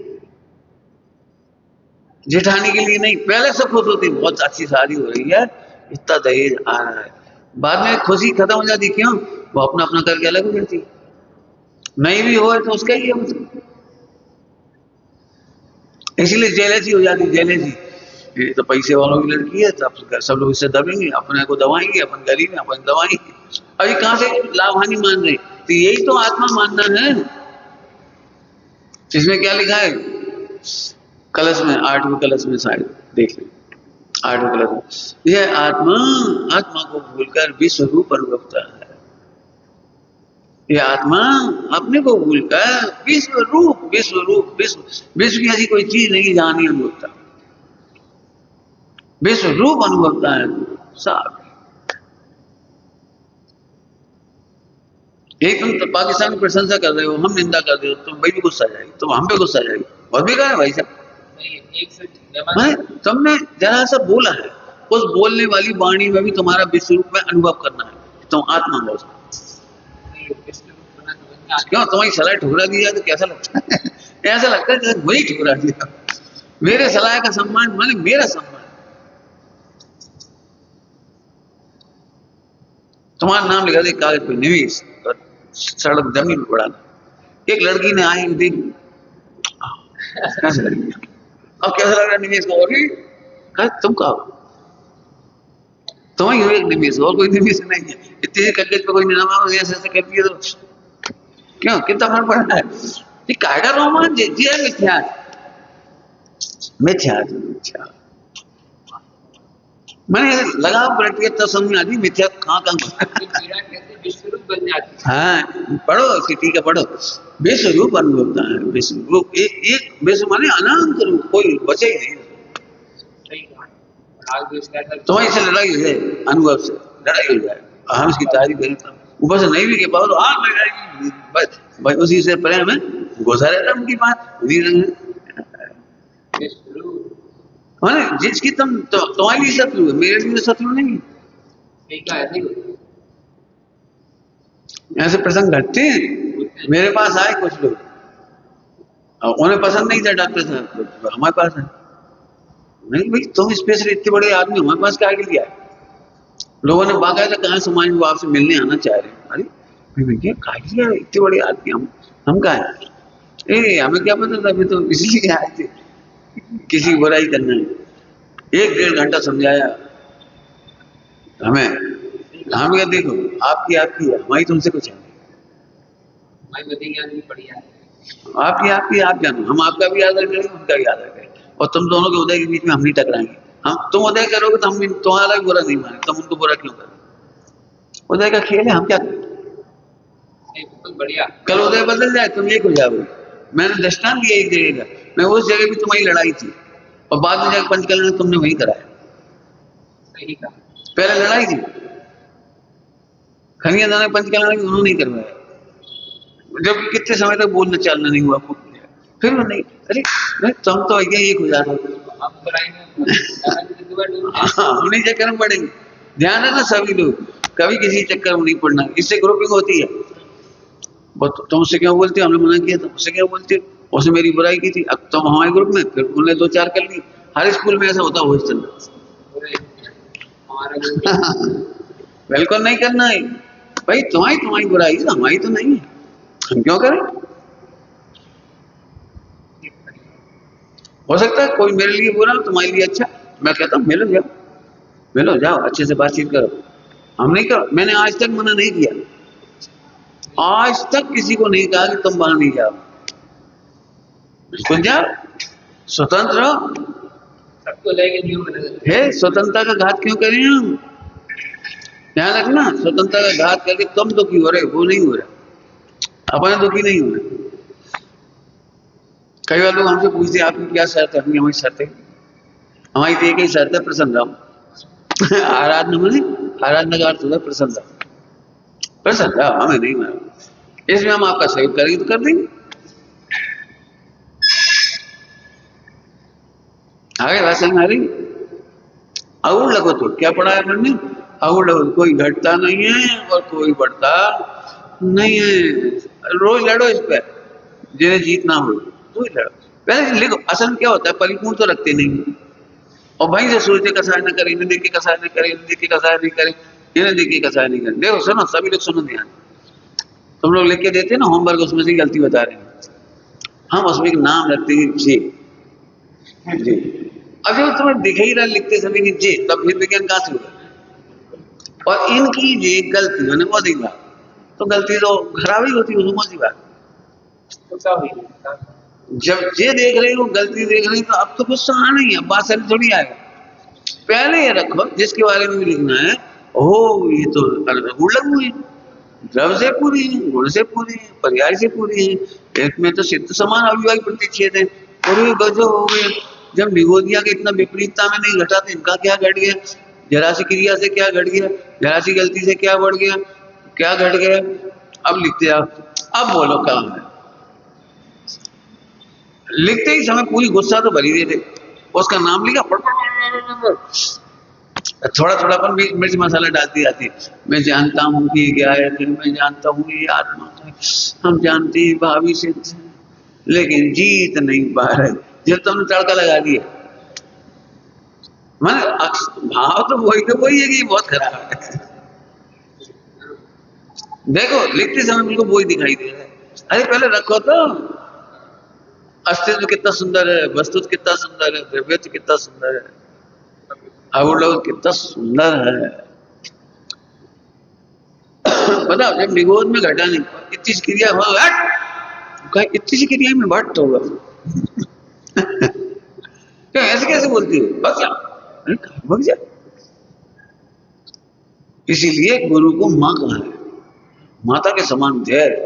जेठानी के लिए नहीं। पहले सब खुश होती है, बहुत अच्छी शादी हो रही है, इतना दहेज आ रहा है, बाद में खुशी खत्म हो जाती, क्यों? वो अपना अपना करके अलग हो जाती, नहीं भी हो तो उसका ही है मतलब। इसीलिए जेलसी हो जाती, जेलसी, ये तो पैसे वालों की लड़की है, तो सब लोग इससे दबेंगे, अपने को दबाएंगे, अपन गरीब है अपन दबाएंगे। अभी कहां से लाभ हानि मान रहे? तो यही तो आत्मा मानना है। इसमें क्या लिखा है कलश में, 8वें कलश में, शायद देख लें 8वें कलश में, यह आत्मा आत्मा को भूलकर विश्व रूप अनुभवता है। यह आत्मा अपने को भूलकर विश्व रूप, विश्व रूप, विश्व विश्व की ऐसी कोई चीज नहीं जहां नहीं अनुभवता, विश्व रूप अनुभवता है साफ। एक तुम तो पाकिस्तान की प्रशंसा कर रहे हो, हम निंदा कर रहे हो, तुम भाई भी गुस्सा आ जाएगी, तुम हम पे गुस्सा आ जाएगी, बहुत बेकार है भाई साहब। तुमने जरा सा बोला है, उस बोलने वाली वाणी में भी तुम्हारा विश्व रूप में अनुभव करना है, तुम आत्मा हो। क्यों तुम्हारी सलाह ठुकरा दिया तो कैसा लगता है? ऐसा लगता है जैसे वही ठुकरा दिया। मेरे सलाह का सम्मान माने मेरा सम्मान। तुम्हारा नाम लिखा दे कागज पे, निवेश, सड़क जमीन पर पड़ा। एक लड़की ने आई देख, कैसे लगी? अब कैसा लग रहा है निवेश को? और तुम कहा तुम ही हो एक निवेश, और कोई निवेश नहीं है। इतने कागज पे कोई नाम ऐसे कर दिया तो क्यों, कितना फर्क पड़ता है? ये कायदा रोमान जी है मिथ्या, मिथ्या मिथ्या। मैंने लगा पलट के तब समझ आती मिथ्या कहाँ विश्वरूप बन जाती। हाँ पढ़ो सिटी का पढ़ो, विश्व रूप अनुभवता है, विश्व रूप एक विश्व माने अनंत रूप, कोई बचे ही नहीं। तुम्हारी से लड़ाई हो जाए, अनुभव से लड़ाई हो जाए, हम इसकी तारीफ करें ऊपर से नहीं भी के पाओ तो बस भाई उसी से प्रेम है, घुसा रहता उनकी बात माने जिसकी तुम तुम्हारे लिए शत्रु है, मेरे लिए शत्रु नहीं। ऐसे प्रसंग घटते हैं। मेरे पास आए कुछ लोग, उन्हें पसंद नहीं था डॉक्टर साहब, हमारे पास है नहीं भाई तुम स्पेशली इतने बड़े आदमी हमारे पास क्या लिया है? लोगों ने बाकायदा कहा समाज में आपसे मिलने आना चाह रहे हैं। अरे भैया क्या लिया है, इतने बड़े आदमी हम कहा है? हमें क्या पता था, अभी तो इसलिए आए थे किसी की बुराई करना है। 1-1.5 घंटा समझाया हमें, हम क्या देखो आपकी है, हमारी तुमसे कुछ है आपकी आप जानो, हम आपका भी आदर करेंगे उनका भी आदर करेंगे, और तुम दोनों के उदय के बीच में हम नहीं टकराएंगे। हम तुम उदय करोगे तो हम तुम्हारा भी बुरा नहीं माने, तुम उनको बुरा क्यों करोगे? उदय का खेल है, हम क्या करें? बढ़िया, कल उदय बदल जाए तुम एक हो जाओगे। मैंने दृष्टांत दिया एक जगह का, मैं उस जगह भी तुम्हारी लड़ाई थी और बाद में जाकर पंचकल्याण तुमने वही कराया। पहले लड़ाई थी खनिया दाना पंचकल्याण की, उन्होंने नहीं करवाया, जब कितने समय तक बोलना चालना नहीं हुआ, फिर वो नहीं। अरे तुम तो एक हो जाते, हम नहीं चक्कर में पड़ेंगे। ध्यान है ना सभी लोग, कभी किसी चक्कर में नहीं पड़ना, इससे ग्रुपिंग होती है। तुम उससे क्यों बोलते हो, हमने मना किया, तुम उससे क्यों बोलते हो, उसने मेरी बुराई की थी, अब तुम हमारे ग्रुप में, फिर उन्होंने 2-4 कर ली। हर स्कूल में ऐसा होता है, बिल्कुल नहीं करना है भाई, तुम्हारी बुराई है, हमारी तो नहीं है, हम क्यों करें? हो सकता है कोई मेरे लिए बुरा तुम्हारे लिए अच्छा, मैं कहता हूँ मिलो जाओ अच्छे से बातचीत करो, हम नहीं करो। मैंने आज तक मना नहीं किया, आज तक किसी को नहीं कहा कि तुम वहां नहीं जाओ, खुद जाओ, स्वतंत्र हो, सबको लेके नियम है। स्वतंत्रता का घात क्यों करें हम? ध्यान रखना, स्वतंत्रता का घात करके तुम दुखी हो रहे, वो नहीं हो रहा, अपने दुखी नहीं हो रहे। कई बार लोग हमसे पूछते हैं आपकी क्या शर्त है? हमारी शर्त है, हमारी तो एक ही शर्त है, प्रसन्न रहो। आराधना माने आराधना का अर्थ होता है प्रसन्न रहो, प्रसन्न रहो, हमें नहीं मानो, इसमें हम आपका सहयोग करेंगे तो कर देंगे। आगे भाषा में आ रही अवुड़ लगो तो क्या पढ़ा है हमने? अवुड़ लगो, कोई घटता नहीं है और कोई बढ़ता नहीं है। रोज लड़ो इस पर, जिन्हें जीतना हो तो लड़ो। पहले लिखो, असल में क्या होता है, परिपूर्ण तो रखते नहीं, और वहीं से सोचते कसाय न करें, न देख के कसाय न करें, न देख के कसाय नहीं करें, इन्हें देखिए कसाय नहीं करना। देखो सुनो, सभी लोग सुनो ध्यान। तुम लोग लिख के देते ना होमवर्क, उसमें से गलती बता रहे हैं हम, उसमें एक नाम रखते हैं जे, जी। अब जब तुम्हें दिख ही रहा लिखते समय कि जे, तब फिर विज्ञान कहाँ से होगा? और इनकी जे गलती मैंने वो देखा, तो गलती तो खराब ही होती है, कौन सी बात। जब जे देख रही हो गलती देख रही तो अब तो गुस्सा आना ही है, बात सर थोड़ी आएगा। पहले ये रखो जिसके बारे में भी लिखना है, ओ ये तो लघु है, द्रव से पूरी है, गुण से पूरी है, पर्याय से पूरी है, एक में तो सिद्ध समान अविभाज्य प्रतिच्छेद है, पूर्वी गजो हो गए। जब निगोदिया के इतना विपरीतता में नहीं घटा तो इनका क्या घट गया? जरा सी क्रिया से क्या घट गया, जरा सी गलती से क्या बढ़ गया, क्या घट गया? अब लिखते आप, अब बोलो कहाँ है। लिखते ही समय पूरी गुस्सा तो भरी देते, उसका नाम लिखा, थोड़ा थोड़ा पर मिर्च मसाला डालती जाती है। मैं जानता हूँ कि क्या है, फिर मैं जानता हूँ ये आत्मा है, हम जानते हैं भावी से, लेकिन जीत नहीं पा रहे। जब तुमने तड़का लगा दिया, मैंने भाव तो वही है कि बहुत खराब है। देखो लिखते समय मुझको वही दिखाई दे रहा है। अरे पहले रखो तो, अस्तित्व कितना सुंदर है, वस्तु कितना सुंदर है, द्रव्यत्व कितना सुंदर है, अवलोक कितना सुंदर है। पता जब निगोद में घटा नहीं, इतनी सी क्रिया हो, इतनी सी क्रिया में भट्ट होगा। क्या ऐसे कैसे बोलती हो? बस भग जा। इसीलिए गुरु को माँ कहा है, माता के समान धैर्य,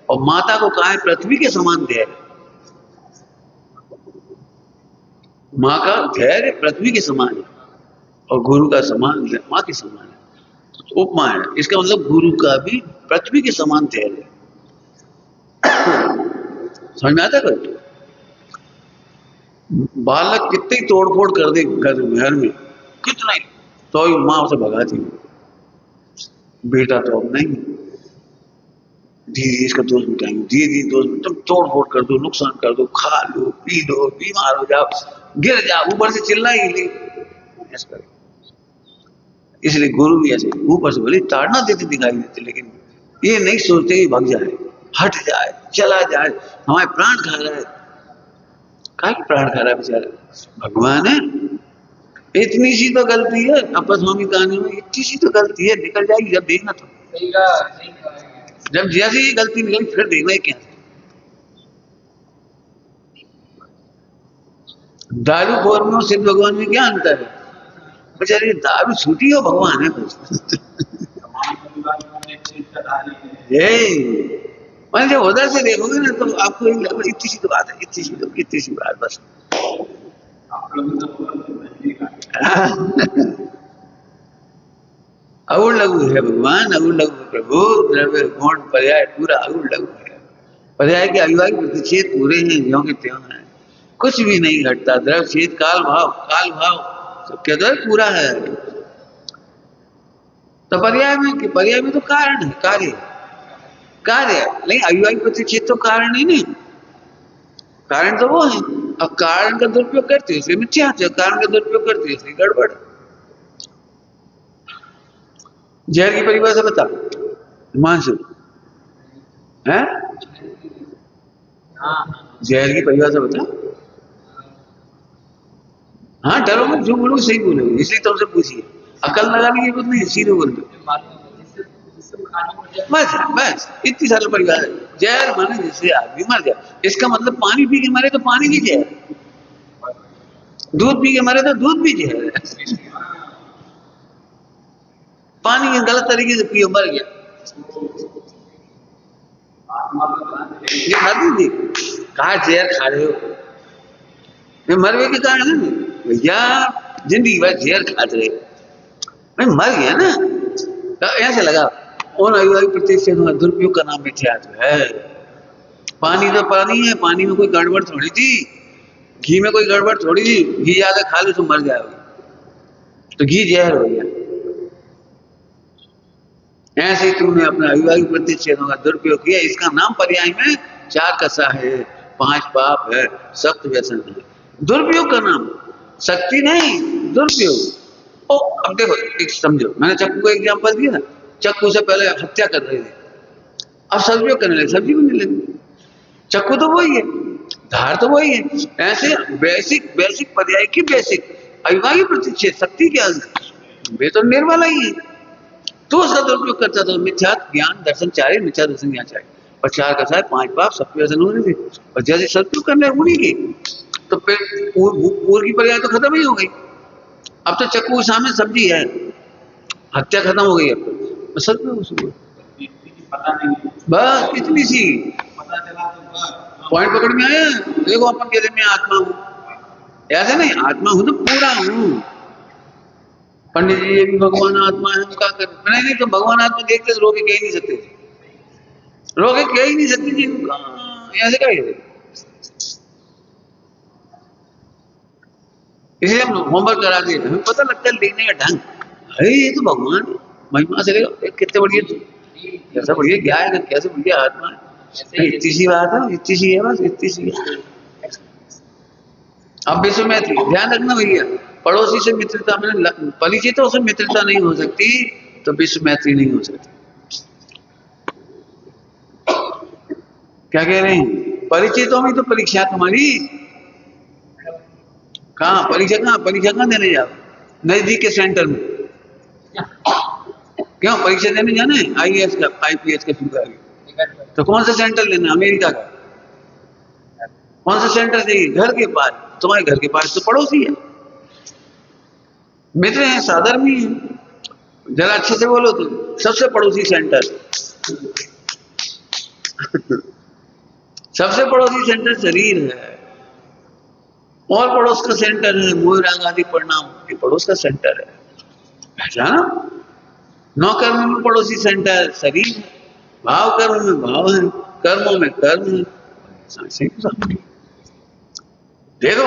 और माता को कहा है पृथ्वी के समान धैर्य। माँ का धैर्य पृथ्वी के समान है और गुरु का समान माँ के समान है, तो उपमा है। इसका मतलब गुरु का भी पृथ्वी के समान धैर्य है। समझ में आता है? बालक कितनी तोड़फोड़ कर दे घर में, कितना ही, तो माँ उसे भगाती है। बेटा तो अब नहीं, धीरे इसका दोस्त मिटाएंगे, धीरे धीरे दोस्त, तुम तोड़फोड़ कर दो, नुकसान कर दो, खा लो, पी लो, बीमार हो जाओ, गिर जाओ, ऊपर से चिल्ला ही ले। इसलिए गुरु भी ऐसे ऊपर से भले ताड़ना देते दिखाई देते, लेकिन ये नहीं सोचते कि भाग जाए, हट जाए, चला जाए, हमारे प्राण खा रहा है। क्या प्राण खा रहा है बेचारा? भगवान है। इतनी सी तो गलती है, अपा स्वामी कहानी में इतनी सी तो गलती है, निकल जाएगी जब देखना। तो जब जैसे ही गलती निकली फिर देखना है क्या। दारू खोर में और सिद्ध भगवान में क्या अंतर है? बेचारे दारू छूटी हो, भगवान है कुछ। मैं जब उधर से देखोगे ना तो आपको इतनी सी तो बात है, इतनी सी बात बस। अगुण लघु है भगवान, अगुण लघु प्रभु, द्रव्य गुण पर्याय पूरा अगुण लघु है। पर्याय के अविभाज्य प्रतिच्छेद पूरे हैं, ज्यों के त्यों हैं, कुछ भी नहीं घटता। द्रव्य छेद काल भाव सबके द्वार पूरा है। तो पर्याय में तो कारण है, कार्य, नहीं अविभाज्य प्रतिच्छेद तो कारण ही नहीं, कारण तो वो है। अब कारण का दुरुपयोग करते हो इसलिए मिथ्या, कारण का दुरुपयोग करते हो इसलिए गड़बड़। जहर की परिभाषा बता हिमांशु, है जहर की परिभाषा बता। हाँ डरो मत, जो बोलोगे सही बोलोगे, इसलिए तुमसे पूछिए, अकल लगाने की कुछ नहीं, सीधे बोल दो बस इतनी सारी परिभाषा। जहर माने जिससे आदमी मर जाए, इसका मतलब पानी पी के मरे तो पानी भी जहर, दूध पी के मरे तो दूध भी जहर है। पानी के गलत तरीके से पियो, मर गया। ये मर दी कहा जहर खा रहे हो, मैं मरवे के कारण है ना भैया, जिंदगी भर जहर खाते रहे, मैं मर गया ना। तो ऐसे लगा और अविभाज्य प्रतिच्छेद दुरुपयोग का नाम मिथ्यात्व है। पानी तो पानी है, पानी में कोई गड़बड़ थोड़ी थी, घी में कोई गड़बड़ थोड़ी थी, घी आके खा लो तो मर जाओगे, तो घी जहर हो गया। ऐसे ही तुमने अपने अविभाज्य प्रतिच्छेदों का दुरुपयोग किया, इसका नाम पर्याय में 4 कसा है, 5 पाप है, 7 व्यसन है। दुरुपयोग का नाम, शक्ति नहीं, दुरुपयोग। ओ अब देखो, एक समझो, मैंने चक्कू का एग्जांपल दिया ना, चक्कू से पहले हत्या कर रहे थे, अब सब्जी करने लगे, सब्जी बनने लगी। चक्कू तो वही है, धार तो वही है। ऐसे बेसिक बेसिक पर्याय की बेसिक अविभाज्य प्रतिच्छेद शक्ति क्या वे तो निर्मल ही है, तो उसका दुरुपयोग करता था। मिथ्या ज्ञान दर्शन चाहे, मिथ्या दर्शन ज्ञान चाहे, और चार का चाहे पांच पाप सबके व्यसन होने थे, और जैसे सदुपयोग करने उन्हीं की, तो फिर पूर्व की पर्याय तो खत्म ही हो गई। अब तो चक्कू के सामने सब्जी है, हत्या खत्म हो गई। अब तो सदुपयोग बस इतनी सी पॉइंट पकड़ में आया। देखो अपन कहते मैं आत्मा हूं, ऐसे नहीं, आत्मा हूं तो पूरा हूं। पंडित जी ये भी भगवान आत्मा है, हम क्या कर, नहीं तो भगवान आत्मा देखते तो रोके कह ही नहीं सकते, रोके कह ही नहीं सकते जी, ऐसे क्या है। इसलिए हम होमवर्क कराते हैं, हमें पता लगता है लिखने का ढंग, अरे ये तो भगवान महिमा से लेगा, कितने बढ़िया, कैसा बढ़िया क्या है, कैसे बढ़िया आत्मा है। इतनी सी बात है, इतनी सी है, बस इतनी सी है। अब विश्व मैत्री ध्यान रखना भैया, पड़ोसी से मित्रता में, परिचितों से मित्रता नहीं हो सकती तो विश्व मैत्री नहीं हो सकती। क्या कह रहे हैं, परिचितों में तो परीक्षा तुम्हारी कहाँ, परीक्षा कहाँ देने जाओ, नजदीक के सेंटर में। क्यों परीक्षा देने जाना है, IAS का IPS का शुरू करेंगे तो कौन सा सेंटर लेना, अमेरिका का कौन सा सेंटर चाहिए, घर के पास, तुम्हारे घर के पास तो पड़ोसी है, मित्र हैं, साधर्मी है, जरा अच्छे से बोलो तो सबसे पड़ोसी सेंटर सबसे पड़ोसी सेंटर शरीर है, और पड़ोस का सेंटर है मोह राग आदि परिणाम, ये पड़ोस का सेंटर है, पहचाना। नौकर्म में पड़ोसी सेंटर शरीर है, भाव कर्म में भाव है, कर्मों में कर्म है। देखो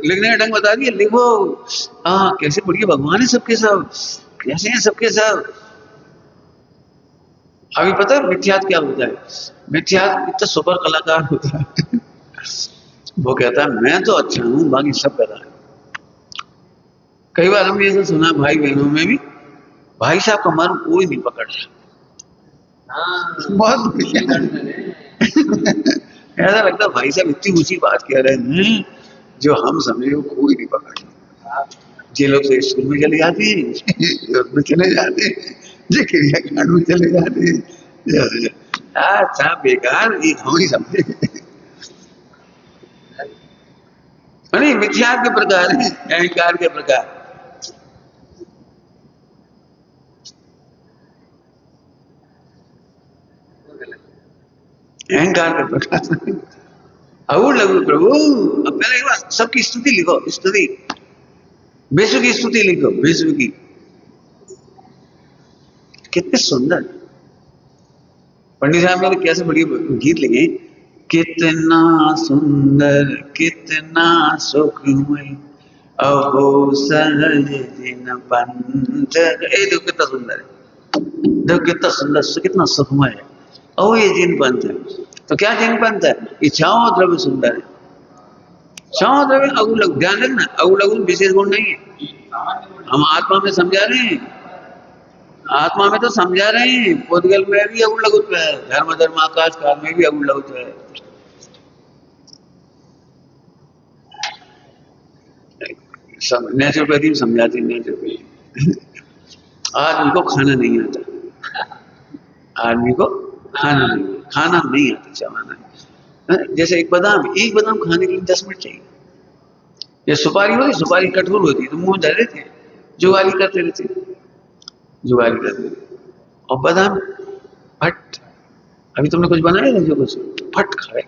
लिखने का ढंग बता दिया, लिखो। हाँ कैसे बढ़िया भगवान है सबके सब, कैसे हैं सबके सब। अभी पता है मिथ्यात्व क्या होता है, मिथ्यात्व इतना सुपर कलाकार होता है वो कहता है मैं तो अच्छा हूं, बाकी सब गधा है। कई बार हमने ऐसा सुना भाई बहनों में भी, भाई साहब का मर्म कोई नहीं पकड़ रहा, बहुत ऐसा लगता है भाई साहब इतनी ऊंची बात कह रहे हैं जो हम समझे वो कोई नहीं पकड़ रहा। जे लोग तो स्कूल में चले जाते हैं, में चले जाते हैं, जे क्रियाकांड में चले जाते हैं, अच्छा बेकार, ये हम ही समझे। नहीं मिथ्या के प्रकार है, अहंकार के प्रकार। अहंकार के प्रकार और लघु प्रभु। अब पहले एक बार सबकी स्तुति लिखो, स्तुति विश्व की स्तुति लिखो, विश्व की, कितने सुंदर पंडित साहब मेरे कैसे बढ़िया गीत लिखे, कितना सुंदर कितना सुखमय अहो सहज जिन पंथ, ये देखो कितना सुंदर है, देखो कितना सुंदर, कितना सुखमय है, अहो ये जिन पंथ है। तो क्या जिन पंथ है, इच्छाओं और द्रव्य सुंदर है, इच्छाओं द्रव्य अगुलघु, ध्यान रखना अगुलघु विशेष गुण नहीं है। हम आत्मा में समझा रहे हैं, आत्मा में तो समझा रहे हैं, पुद्गल में भी अगुलघुत्व है, धर्म धर्म आकाश काल में भी अगुलघुत्व है। नेचुरोपैथी में समझाते हैं, नेचुरोपैथी आदमी को खाना नहीं आता, आदमी को खाना नहीं आता, चबाना नहीं। जैसे एक बादाम खाने के लिए 10 मिनट चाहिए। ये सुपारी होती, सुपारी कठोर होती तो मुंह धर लेते, जुगाली करते रहते, जुगाली करते, और बादाम फट, अभी तुमने कुछ बनाया ना जो कुछ फट खाए,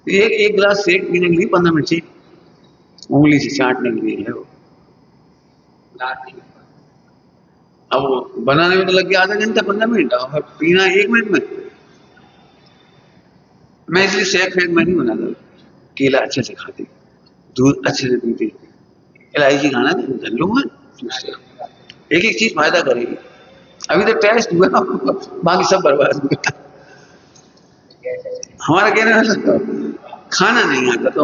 एक गिलास सेक पीने के लिए 15 मिनट चाहिए, उंगली से चाटने के लिए है वो। अब वो बनाने में तो लग गया आधा घंटा 15 मिनट, और पीना 1 मिनट में। मैं इसलिए शेक फेक मैं नहीं बनाता, केला अच्छे से खाते, दूध अच्छे से पीते, इलायची खाना धर लूंगा, एक एक चीज फायदा करेगी। अभी तो टेस्ट हुआ, बाकी सब बर्बाद हुआ। हमारा कहने वाला खाना नहीं आता, तो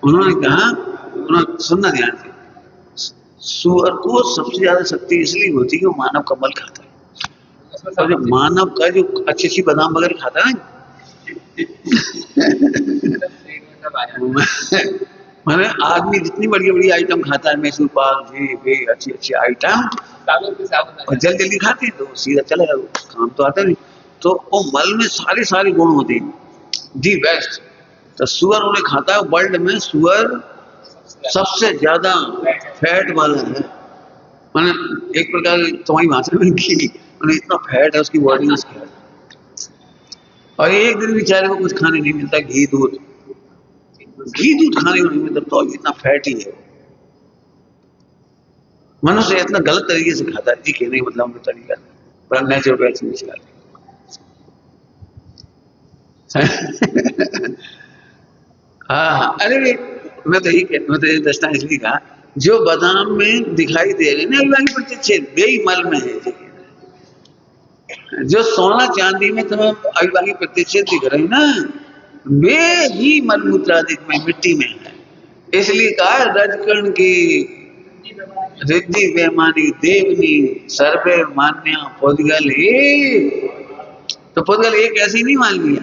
उन्होंने कहा, उन्होंने सुनना ध्यान से, सुअर को सबसे ज्यादा शक्ति इसलिए होती है कि वो मानव का मल खाता है। और जो मानव का जो अच्छी अच्छी बादाम वगैरह खाता है मैंने आदमी जितनी बड़ी बड़ी आइटम खाता है, मैसूर पाक, ये अच्छी अच्छी आइटम और जल्दी जल्दी खाते हैं तो सीधा चला जाए, काम तो आता नहीं। तो वो मल में सारे सारे गुण होते हैं, दी बेस्ट। तो सुअर उन्हें खाता है, वर्ल्ड में सुअर सबसे ज्यादा फैट वाला है। मैंने एक प्रकार तुम्हारी भाषा में की, मैंने इतना फैट है उसकी बॉडी में। और एक दिन बेचारे को कुछ खाने नहीं मिलता, घी दूध खाने को नहीं मिलता, तो इतना फैट ही है। मनुष्य इतना गलत तरीके से खाता है, जी कहने का मतलब तरीका पर नेचुरोपैथ से निकला। हाँ, अरे मैं तो ये दस्ता इसलिए कहा, जो बादाम में दिखाई दे रहे ना अभिमानी प्रतिच्छेद, वे ही मल में है। जो सोना चांदी में तुम्हें अभिमानी प्रतिच्छेद दिख रहे हैं ना, वे ही मलमूत्रादिक में मिट्टी में है। इसलिए कहा रजकण की रिद्धि बेमानी देवनी सर्वे मान्या पोदगल। तो पोदगल एक ऐसी नहीं मान लिया,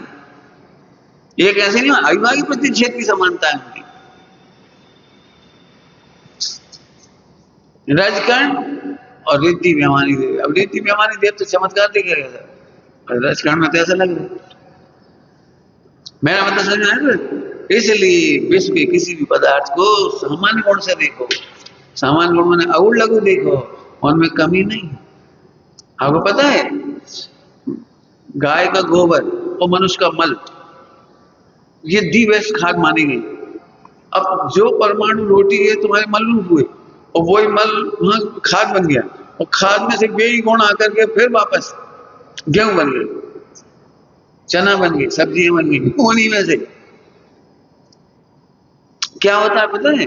एक ऐसे नहीं, अभिमानी प्रतिच्छेद की समानता है उनकी। रजकण और रिद्धि बेमानी देव। अब रिद्धि बेमानी देव तो चमत्कार दिखेगा सर, रजकण में तो ऐसा लग रहा है। मेरा मतलब समझ में आया? इसलिए विश्व के किसी भी पदार्थ को सामान्य गुण से देखो, सामान्य गुण मैंने अवुड़ लघु देखो, उनमें कमी नहीं। आपको पता है गाय का गोबर और मनुष्य का मल ये दी बेस्ट खाद मानी गई। अब जो परमाणु रोटी है तुम्हारे मल रूप हुए और वही मल वहां खाद बन गया, और खाद में से वे ही गुण आकर के फिर वापस गेहूं बन गए, चना बन गई, सब्जियां बन गई। उन्हीं में से क्या होता है पता है?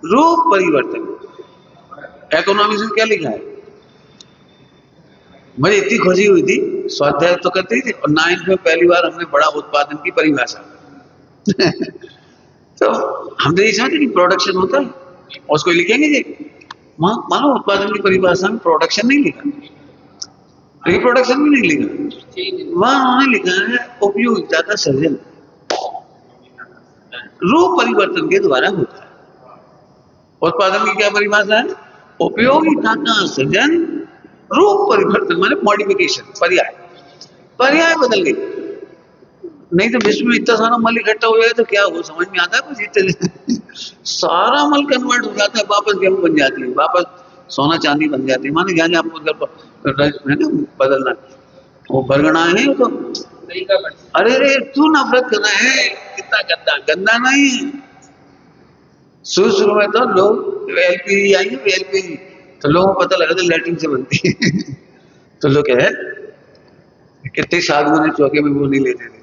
रूप परिवर्तन। इकोनॉमिक्स में क्या लिखा है? मुझे इतनी खुशी हुई थी, स्वाध्याय तो करते ही थे, और 9th में पहली बार हमने बड़ा उत्पादन की परिभाषा तो हम तो ये चाहते कि प्रोडक्शन होता है और उसको लिखेंगे जी, मानो उत्पादन की परिभाषा में प्रोडक्शन नहीं लिखा, रिप्रोडक्शन भी नहीं लिखा, वहां उन्होंने लिखा है उपयोगिता का सृजन रूप परिवर्तन के द्वारा होता है। उत्पादन की क्या परिभाषा है? उपयोगिता का सृजन रूप परिवर्तन माने मॉडिफिकेशन, पर्याय बदल गई। नहीं तो विश्व में इतना सारा मल इकट्ठा हो जाए तो क्या हो, समझ में आता है कुछ? इतने सारा मल कन्वर्ट हो जाता है, वापस गेहूं बन जाती है, वापस सोना चांदी बन जाती है। माने जाने आपको बदलना, वो बरगना है तो अरे तू नफरत करना है, कितना गंदा नहीं है। शुरू में तो लोग एलपीजी आई है, एलपीजी तो लोगों को पता लगा था लैट्रिन से बनती है तो लोग कहे कितने साधुओं ने चौके में वो नहीं लेते थे,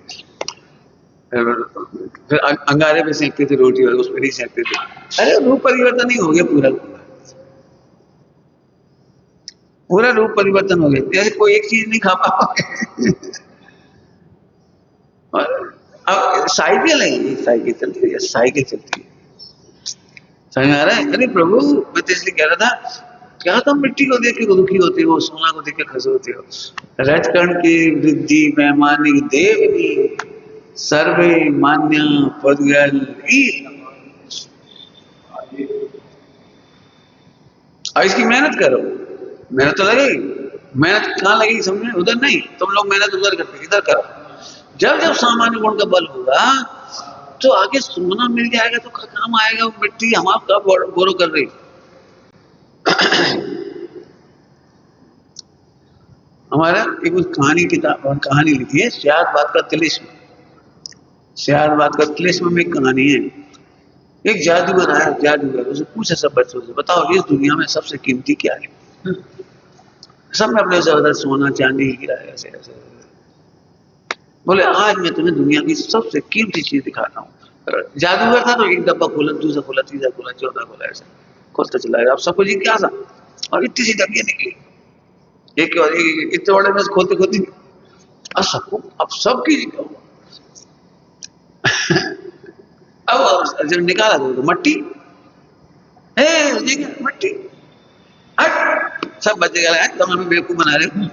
फिर अंगारे पे सेंकते थे रोटी और उस पर नहीं सेंकते थे। अरे रूप परिवर्तन ही हो गया, पूरा रूप परिवर्तन हो गया, जैसे कोई एक चीज नहीं खा पाओगे अब साइकिल है, साइकिल चलती है, समझ में आ रहा है? अरे प्रभु मैं तो इसलिए कह रहा था, क्या तुम मिट्टी को देख के दुखी होते हो, सोना को देख के खुश होते हो? रजकण की वृद्धि बेमानी देवनी सर्वे मान्य पदगल। और इसकी मेहनत करो, मेहनत तो लगेगी। मेहनत कहाँ लगेगी समझे? उधर नहीं, तुम लोग मेहनत उधर करते, इधर करो। जब जब सामान्य गुण का बल होगा तो आगे सोना मिल जाएगा, तो काम आएगा। वो मिट्टी हमारा कब बोरो कर रही हमारा एक कहानी किताब कहानी लिखी है, सियादबाद का तिलिस्म। सियादबाद का तिलिस्म में एक कहानी है। एक जादूगर आया, जादूगर उसे पूछे सब बच्चों से, बताओ इस दुनिया में सबसे कीमती क्या है? सब में अपने से सोना चांदी हीरा ऐसे ऐसे। बोले आज मैं तुम्हें दुनिया की सबसे कीमती चीज दिखाता हूँ। जादूगर था तो एक डब्बा खोला, दूसरा खोला, तीसरा खोला, चौथा खोला, ऐसा खोलता चला गया। अब सबको जी क्या था, और इतनी सी डब्बियां निकली, एक और एक, इतने बड़े में खोलते खोलते अब सबको, अब सबकी अब जब निकाला तो मट्टी है, हो जाएगा मिट्टी। हट सब बच्चे कह रहे हैं तुम हमें बेवकूफ बना रहे हो,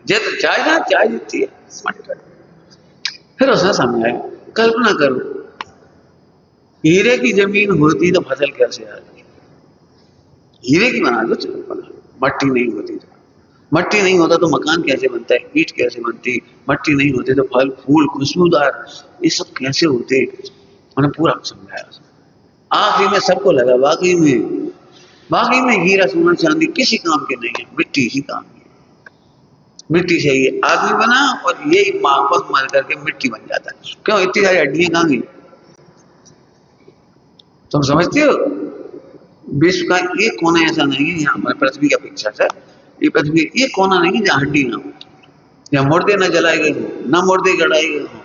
जे तो चाय ना चाय जीतती है मटका। फिर उसने समझाया कल्पना करो हीरे की जमीन होती तो फसल कैसे आती, हीरे की बना दो चलो बना, मट्टी नहीं होती तो, मट्टी नहीं होता तो मकान कैसे बनता है, ईंट कैसे बनती, मट्टी नहीं होती तो फल फूल खुशबूदार ये सब कैसे होते। उन्होंने पूरा समझाया। आखिरी में सबको लगा वाकई में हीरा सोना चांदी किसी काम के नहीं है, मिट्टी ही काम की है। मिट्टी से ये आदमी बना और यही माफक मार करके मिट्टी बन जाता है। क्यों इतनी सारी हड्डियां कहाँ गई, तुम समझते हो? विश्व का एक कोना ऐसा नहीं है यहाँ हमारे पृथ्वी की अपेक्षा से, ये पृथ्वी एक कोना नहीं है जहाँ हड्डी ना हो, जहाँ मुर्दे न जलाए गए हो, न मुर्दे गड़ाए गए हो,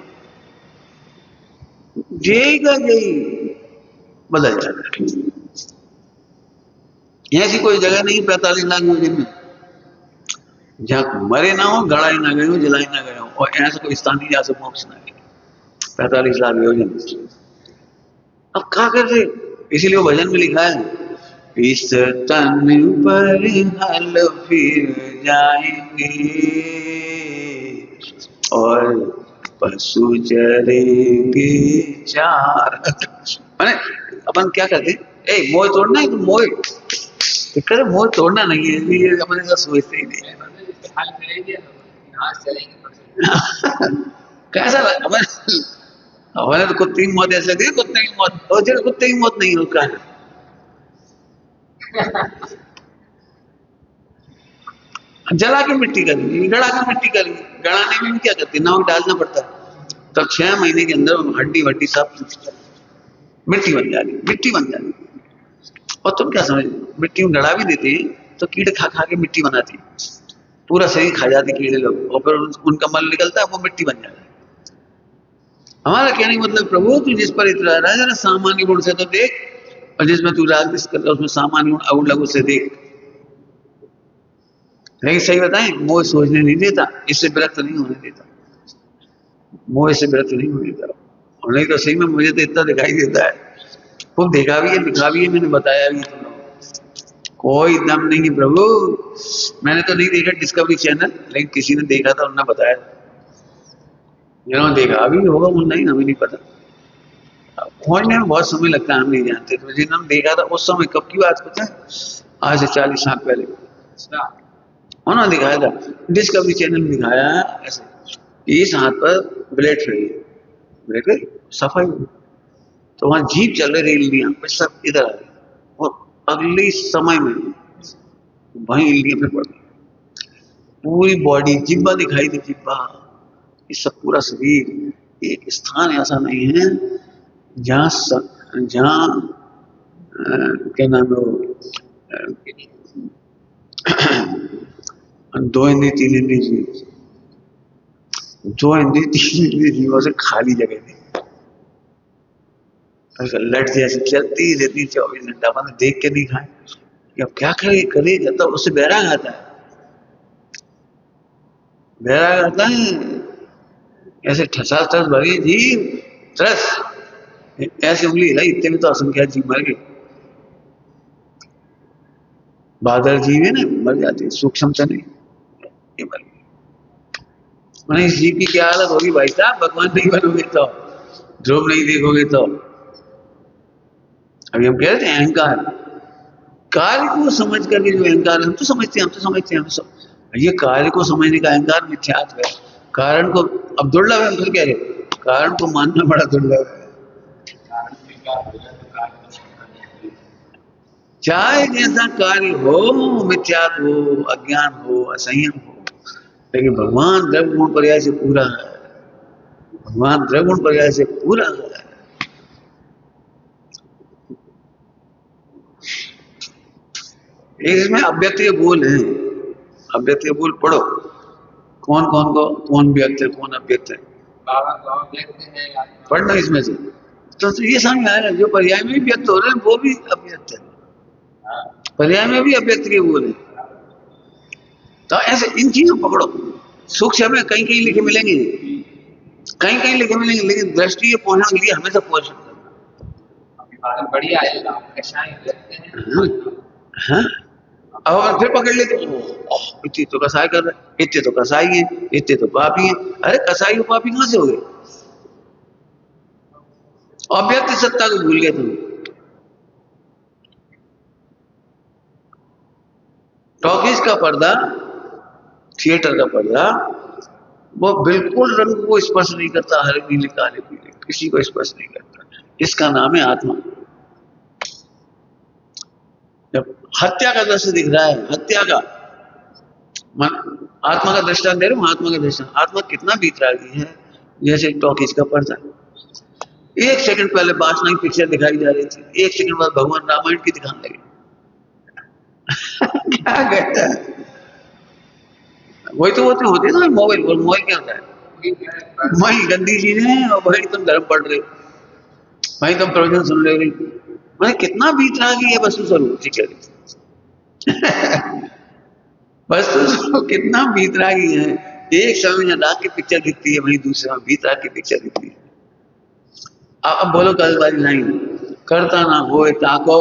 यही का यही बदल जाता है। ऐसी कोई जगह नहीं 45 लाख योजन में जहाँ मरे ना हो, गड़ाए ना गए हो, जलाए ना गए हो, और ऐसा कोई स्थान नहीं जहाँ से मोक्ष ना गए। 45 लाख योजन। अब क्या कर रहे, इसीलिए वो भजन में लिखा है इस तन पर हल फिर जाएंगे और पशु चरेंगे चार। माने अपन क्या करते हैं, ए मोह तोड़ना है तो मोह दिक्कत है, मोह तोड़ना नहीं है, ये अपने साथ सोचते ही नहीं। हाल करेंगे घास चलेंगे कैसा लगा हमारे तो कुत्ते की मौत ऐसे दी, कुत्ते की मौत और जो कुत्ते की मौत नहीं होता है। जला के मिट्टी करेंगे, गड़ा के मिट्टी करेंगे, गड़ाने में भी क्या करते हैं, नमक डालना पड़ता है, तब 6 महीने के अंदर हड्डी वड्डी सब मिट्टी बन जाती, मिट्टी बन जाती। और तुम क्या समझ, मिट्टी में गड़ा भी देते हैं तो कीड़े खा खा के मिट्टी बनाती है, पूरा शरीर खा जाते कीड़े लोग, और फिर उनका मल निकलता है वो मिट्टी बन जाता है। हमारा कहने का मतलब प्रभु तू जिस पर इतना रहा है जरा सामान्य गुण से तो देख, और जिसमें तू राग कर रहा उसमें सामान्य गुण अवुण लघु से देख। लेकिन सही बताएं मोह सोचने नहीं देता, इससे विरक्त नहीं होने देता, मोह से विरक्त नहीं होने देता। और नहीं तो सही में मुझे तो इतना दिखाई देता है, खूब देखा भी है लिखा भी है, मैंने बताया भी तुम लोग, कोई दम नहीं प्रभु। मैंने तो नहीं देखा डिस्कवरी चैनल, लेकिन किसी ने देखा था उन्होंने बताया, जिन्होंने देखा अभी होगा वो नहीं, हमें नहीं पता, खोजने में बहुत समय लगता है, हम नहीं जानते। तो जिन्होंने देखा था उस समय कब की बात पता है, आज से 40 साल पहले उन्होंने दिखाया था, डिस्कवरी चैनल में दिखाया ऐसे, इस हाथ पर ब्लेड रही है, ब्लेड सफाई, तो वहां जीप चल रही इल्लियां सब इधर आ रही, और अगले समय में वहीं इल्लियां फिर पड़ गई, पूरी बॉडी जिब्बा दिखाई दी, जिब्बा ये सब पूरा शरीर। एक स्थान ऐसा नहीं है जहाँ क्या नाम है वो 2 इंद्री 3 इंद्री जीव, 2 इंद्री 3 इंद्री जीवों से खाली जगह थी, लट जैसे चलती रहती 24 घंटा, मैंने देख के नहीं खाए कि अब क्या करे जब तक उससे बैराग आता है, बैराग आता है ऐसे ठसा ठस भरी जीव तरस, ऐसे उंगली हिलाई इतने में तो असंख्यात जीव मर गए। बादल जीव है ना मर जाते, सूक्ष्म से नहीं, ये मर गए। मैंने इस जीव की क्या हालत होगी भाई साहब, भगवान नहीं बनोगे तो, ध्रुव नहीं देखोगे तो। अभी हम कह रहे थे अहंकार, कार्य को समझ करके जो अहंकार, हम तो समझते हैं, ये कार्य को समझने का अहंकार मिथ्यात्व है। कारण को अब दुर्लभ है, हम फिर कह रहे कारण को मानना बड़ा दुर्लभ है। चाहे जैसा कार्य हो, मिथ्यात्व हो, अज्ञान हो, असंयम हो, लेकिन भगवान द्रव्य गुण पर्याय से पूरा है, भगवान द्रव्य गुण पर्याय से पूरा है। इसमें अव्यक्तीय बोल है, अव्यक्तीय बोल पढ़ो, कौन व्यक्त है कौन अव्यक्त है, पढ़ना इसमें से तो ये समझ में आएगा। जो पर्याय में भी व्यक्त हो रहे हैं वो भी अव्यक्त है, पर्याय में भी अव्यक्त के बोल है। तो ऐसे इन चीजों पकड़ो, सूक्ष्म में कहीं कहीं लिखे मिलेंगे, कहीं कहीं लिखे मिलेंगे, लेकिन दृष्टि पहुंचने के लिए हमेशा पोषण करना। बढ़िया है, कषाय लगते हैं। हाँ, अब फिर पकड़ लेते इतने तो कसाई कर रहे, इतने तो कसाई है, इतने तो पापी है। अरे कसाई और पापी कहां से हो गए? अव्यक्त सत्ता को भूल गए तुम। टॉकीज का पर्दा, थिएटर का पर्दा, वो बिल्कुल रंग को स्पर्श नहीं करता, हरे नीले काले पीले किसी को स्पर्श नहीं करता। इसका नाम है आत्मा। जब हत्या का दृश्य दिख रहा है, हत्या का आत्मा का दृष्टांत दे रहा हूं, आत्मा का दृष्टांत। आत्मा कितना बीतरागी है, जैसे टॉकीज का पर्दा। एक सेकंड पहले बासना की पिक्चर दिखाई जा रही थी, एक सेकंड बाद भगवान रामायण की दिखाने लगे। क्या कहता है? वही तो होते ना मोबाइल। और मोबाइल क्या होता है? वही गंदी चीज है, और वही तुम धर्म पढ़ रहे, वही तुम प्रवचन सुन रहे हो। मैंने कितना बीतरागी है वस्तु स्वरूप, ठीक है। वस्तु स्वरूप कितना बीतरागी है। एक समय में रात की पिक्चर दिखती है, वही दूसरे में बीतराग की पिक्चर दिखती है। अब बोलो कल वाली लाइन, करता ना होए ताको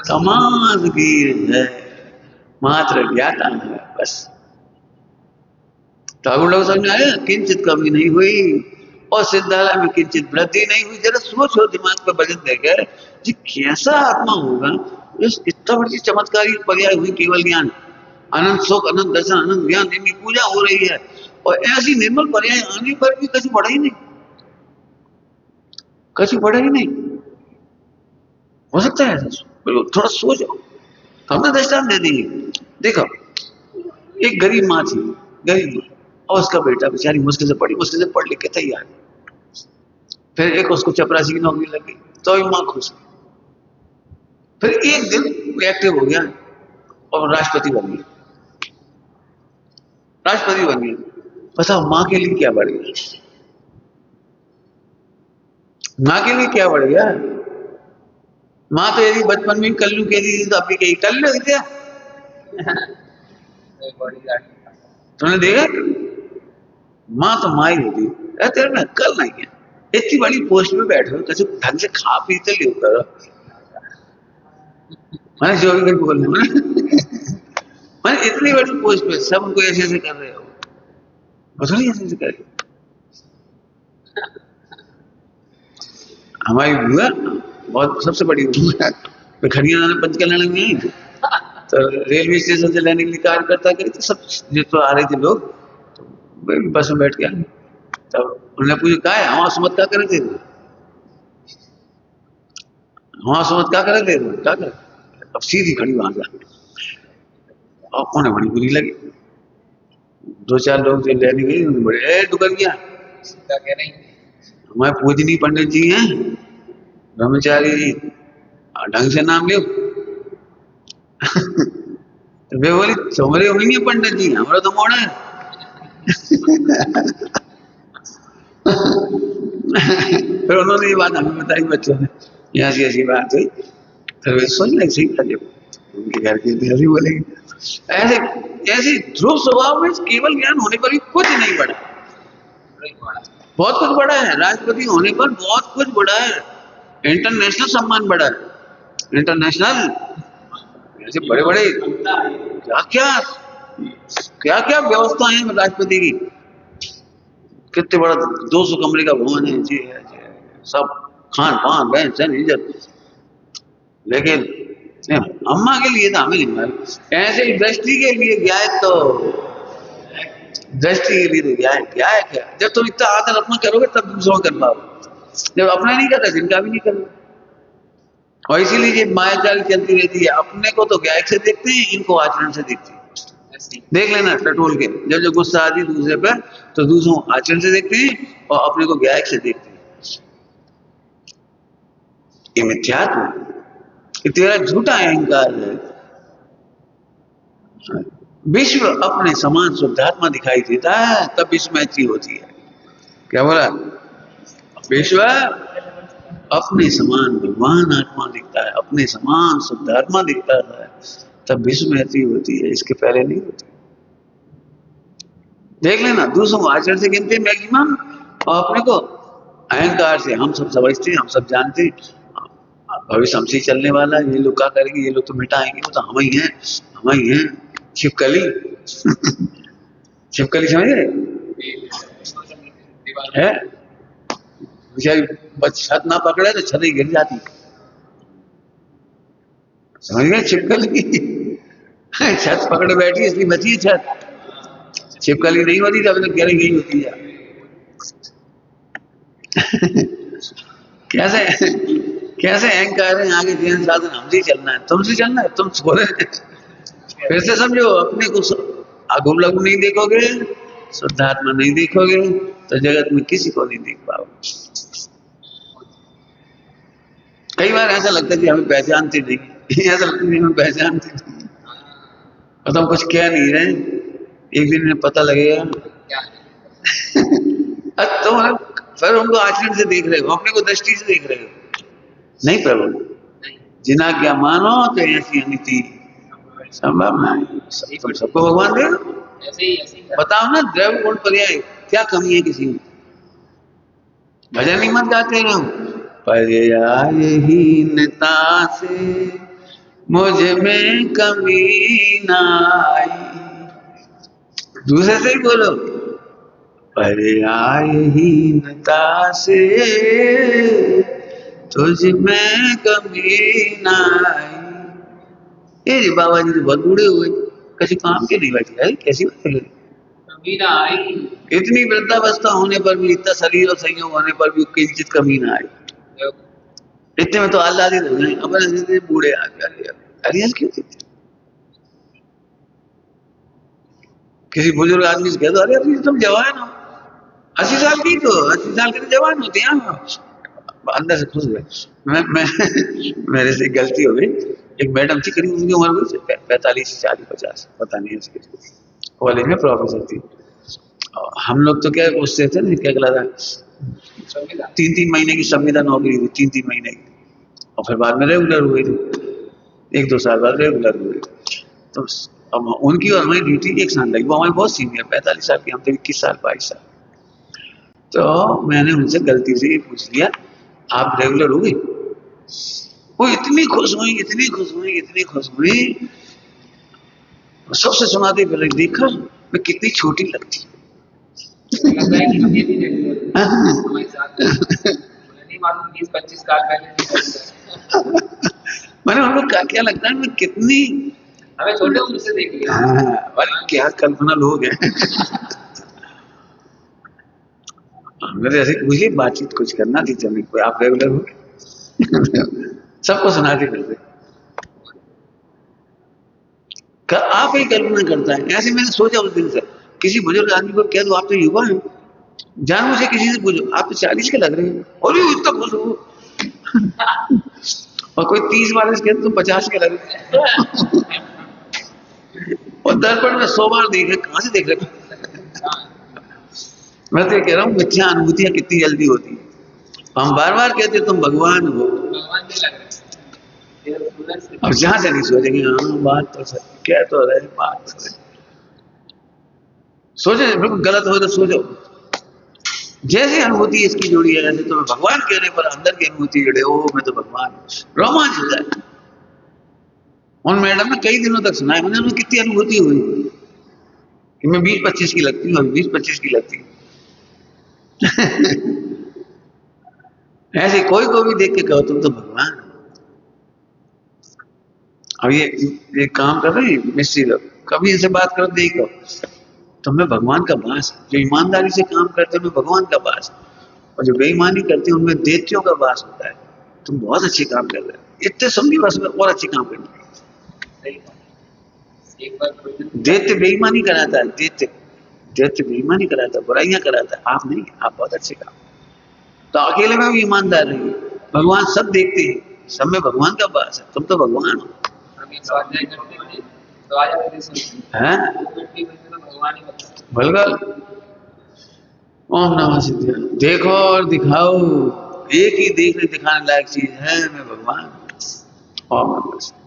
समाज वीर है, मात्र ज्ञाता है बस। ठाकुर लोग समझ आए, किंचित कमी नहीं हुई और सिद्धालय में किंचित वृद्धि नहीं हुई। जरा सोचो, दिमाग पे वजन देकर जी कैसा आत्मा होगा। इस इतना बड़ी चमत्कारी पर्याय हुई केवल ज्ञान, अनंत सुख, अनंत दर्शन, अनंत ज्ञान, इनकी पूजा हो रही है, और ऐसी निर्मल पर्याय आने पर भी कभी बढ़ा ही नहीं, कभी बढ़ा ही नहीं। हो सकता है ऐसा? थोड़ा सोचो, हमने दृष्टांत दे दी। देखो, एक गरीब माँ थी, गरीब माँ, और उसका बेटा बेचारी मुश्किल से पढ़ लिख के तैयार। फिर एक उसको चपरासी की नौकरी लग गई, तो माँ खुश। फिर एक दिन एक्टिव हो गया और राष्ट्रपति बन गया। बताओ माँ के लिए क्या बढ़ गया? माँ के लिए क्या बढ़ गया? माँ तो यदि बचपन में कल्लू कह दी तो अभी कही कल्लू क्या? तुमने देखा? माँ तो माँ ही होती है। तेरे में अक्ल नहीं है, इतनी बड़ी पोस्ट में बैठे हो, कैसे ढंग से खा पीते लियो करो। मैंने जो भी बोलने मैंने इतनी बड़ी पोस्ट पे सब उनको ऐसे ऐसे कर रहे हो, थोड़ी ऐसे ऐसे कर रहे हो। हमारी बुआ बहुत सबसे बड़ी बुआ खड़िया पंचकल्याण में, तो रेलवे स्टेशन से लेने के लिए कार्यकर्ता गए थे सब, जो तो आ रहे थे लोग, तो बस में बैठ के तो उन्होंने पूछा क्या है, हमारा सुमत क्या करे थे, हमारा सुमत क्या करे थे, क्या करे। अब सीधी खड़ी वहां से, और उन्हें बड़ी बुरी लगी। दो चार लोग जो लेने गए बड़े डुकर गया, हमारे पूजनी पंडित जी हैं, ब्रह्मचारी जी, ढंग से नाम लियो। तो वे बोली तुम्हारे होंगे पंडित जी, हमारा तो मोड़ा है। फिर उन्होंने ये बात हमें बताई बच्चों ने, यहाँ से ऐसी बात हुई। फिर वे सोच लगे सही था, जब उनके घर के ऐसे बोलेंगे। ऐसे ऐसे ध्रुव स्वभाव में केवल ज्ञान होने पर भी कुछ नहीं बढ़ा, बहुत कुछ बढ़ा है। राष्ट्रपति होने पर बहुत कुछ बढ़ा है, इंटरनेशनल सम्मान बढ़ा है, इंटरनेशनल ऐसे बड़े बड़े क्या क्या क्या क्या व्यवस्था है राष्ट्रपति की। कितने बड़ा 200 कमरे का भवन है जी, है सब खान पान रहन सहन इज्जत। लेकिन अम्मा के लिए था, हमें नहीं। ऐसे ही दृष्टि के लिए गया है, तो दृष्टि के लिए तो गया है क्या। जब तुम इतना आदर अपना करोगे तब दूसरों कर पाओगे, जब अपना नहीं करता जिनका भी नहीं करोगे। और इसीलिए ये मायाजाल चलती रहती है, अपने को तो गायक से देखते हैं, इनको आचरण से देखते हैं। देख लेना टटोल के, जब जब गुस्सा आती है दूसरे पर तो दूसरों आचरण से देखते हैं और अपने को गायक से देखते हैं। ये मिथ्यात्व, ये तेरा झूठा अहंकार है। विश्व अपने समान शुद्धात्मा दिखाई देता है तब विश्व अच्छी होती है। क्या बोला? विश्व अपने समान भगवान आत्मा दिखता है, अपने समान शुद्धात्मा दिखता है तब विश्व में अच्छी होती है, इसके पहले नहीं होती। देख लेना, दूसरों आचरण से गिनते मैक्सिमम, और अपने को अहंकार से हम सब समझते हैं, हम सब जानते हैं, भविष्य हमसे ही चलने वाला है, ये लोग क्या करेंगे, ये लोग तो मिटाएंगे, वो तो हम ही हैं, हम ही हैं। छिपकली छिपकली समझ रहे है, बेचारी बस छत ना पकड़े तो छत ही गिर जाती, समझ गए छिपकली छत पकड़े बैठी इसलिए बची है छत, छिपकली नहीं होती तो अभी तक गिर गई होती है कैसे कैसे अहंकार है आगे जीवन साधन हमसे चलना है, तुमसे चलना है, तुम सो रहे फिर से समझो अपने को अगुम लघु नहीं देखोगे, शुद्धात्मा नहीं देखोगे तो जगत में किसी को नहीं देख पाओगे। कई बार ऐसा लगता है कि हमें पहचानते नहीं ऐसा लगता है कि हमें पहचानते नहीं और तो हम कुछ कह नहीं रहे, एक दिन में पता लगेगा तुम फिर उनको आचरण से देख रहे हो, अपने को दृष्टि से देख रहे हो, नहीं प्रभु जिना क्या मानो तो ऐसी अनिति संभव नहीं, तुम सबको भगवान दे बताओ ना, द्रव्य गुण पर्याय क्या कमी है किसी में, भजन नहीं मत गाते रहो, पर्यायहीनता से मुझ में कमी ना आई, दूसरे से ही बोलो, पर्यायहीनता से तुझ में कमी ना आई। ये जी बाबा जी तो बहुत बूढ़े हुए, किसी काम के नहीं बैठे, अरे कैसी बात है, कमी ना आई, इतनी वृद्धावस्था होने पर भी, इतना शरीर और संयोग होने पर भी किंचित कमी ना आई, इतने में तो आह्लादित हो गए अपने बूढ़े आ गए, अरियल क्यों देते, किसी बुजुर्ग आदमी से कह दो, अरे अभी तुम जवान हो, 80 साल की, तो 80 साल के जवान होते हैं, अंदर से खुश हुए। मैं मेरे से गलती हो गई, एक मैडम थी करीब उनकी उम्र हुई 45 40 50 पता नहीं ऐसी, कॉलेज में प्रोफेसर थी, हम लोग तो क्या उससे थे ना, क्या कहलाता है 3-3 महीने की संविदा नौकरी थी, 3-3 महीने की, और फिर बाद में रेगुलर हुए थे, 1-2 साल बाद रेगुलर हुए, तो अब उनकी और हमारी ड्यूटी एक साथ लगी, वो हमारे बहुत सीनियर 45 साल की, हम तो 21 साल 22 साल, तो मैंने उनसे गलती से ये पूछ लिया आप रेगुलर हो गए, वो इतनी खुश हुई, इतनी खुश हुई, इतनी खुश हुई, सबसे सुनाते फिर देखा मैं कितनी छोटी लगती मैंने उनको क्या लगता है मैं कितनी, हमें छोटे उम्र से देख लिया, क्या कल्पना लोग हैं मेरे ऐसे पूछिए बातचीत कुछ करना थी चलने को, आप रेगुलर हो सबको सुनाते फिरते, आप ही कल्पना करता है, ऐसे मैंने सोचा उस दिन से, किसी बुजुर्ग आदमी को कह दो आप तो युवा हैं, जान मुझे किसी से पूछो आप तो 40 के लग रहे हैं, और इतना खुश हो और कोई 30 वाले से कहते तुम 50 के लग रहे और दर्पण में 100 बार देख रहे, कहां से देख रहे मैं तो ये कह रहा हूँ मिथ्या अनुभूतियां कितनी जल्दी होती है, हम बार बार कहते तुम भगवान हो, अब जहां से नहीं सोचेंगे हाँ बात तो सही, क्या तो रहे बात तो रहे, सोचे बिल्कुल गलत हो तो सोचो, जैसे अनुभूति इसकी जोड़ी है जैसे तुम्हें भगवान कहने पर अंदर की अनुभूति जुड़े, ओ मैं तो भगवान, रोमांच हो जाए। उन मैडम ने कई दिनों तक सुना है, मैंने उन्हें कितनी अनुभूति हुई कि मैं 20-25 की लगती हूँ, 20-25 की लगती हूँ ऐसे कोई को भी देख के कहो तुम तो भगवान। अब ये काम कर रहे हैं मिस्त्री लोग, कभी इनसे बात करो देखो तुम्हें भगवान का वास, जो ईमानदारी से काम करते हैं उनमें भगवान का वास, और जो बेईमानी करते हैं उनमें दैत्यों का वास होता है। तुम बहुत अच्छे काम कर रहे हो, इतने समझी बस में और अच्छे काम करने, दैत्य बेईमानी कराता है, दैत्य बेईमानी कराता है, बुराइयां कराता है, आप नहीं, आप बहुत अच्छे काम, तो अकेले में भी ईमानदार रहिए, भगवान सब देखते हैं, सब में भगवान का वास है, तुम तो भगवान हो। बिल्कुल, ओम नमः शिवाय, देखो और दिखाओ, एक ही देखने दिखाने लायक चीज है मैं भगवान, ओम नमः शिवाय।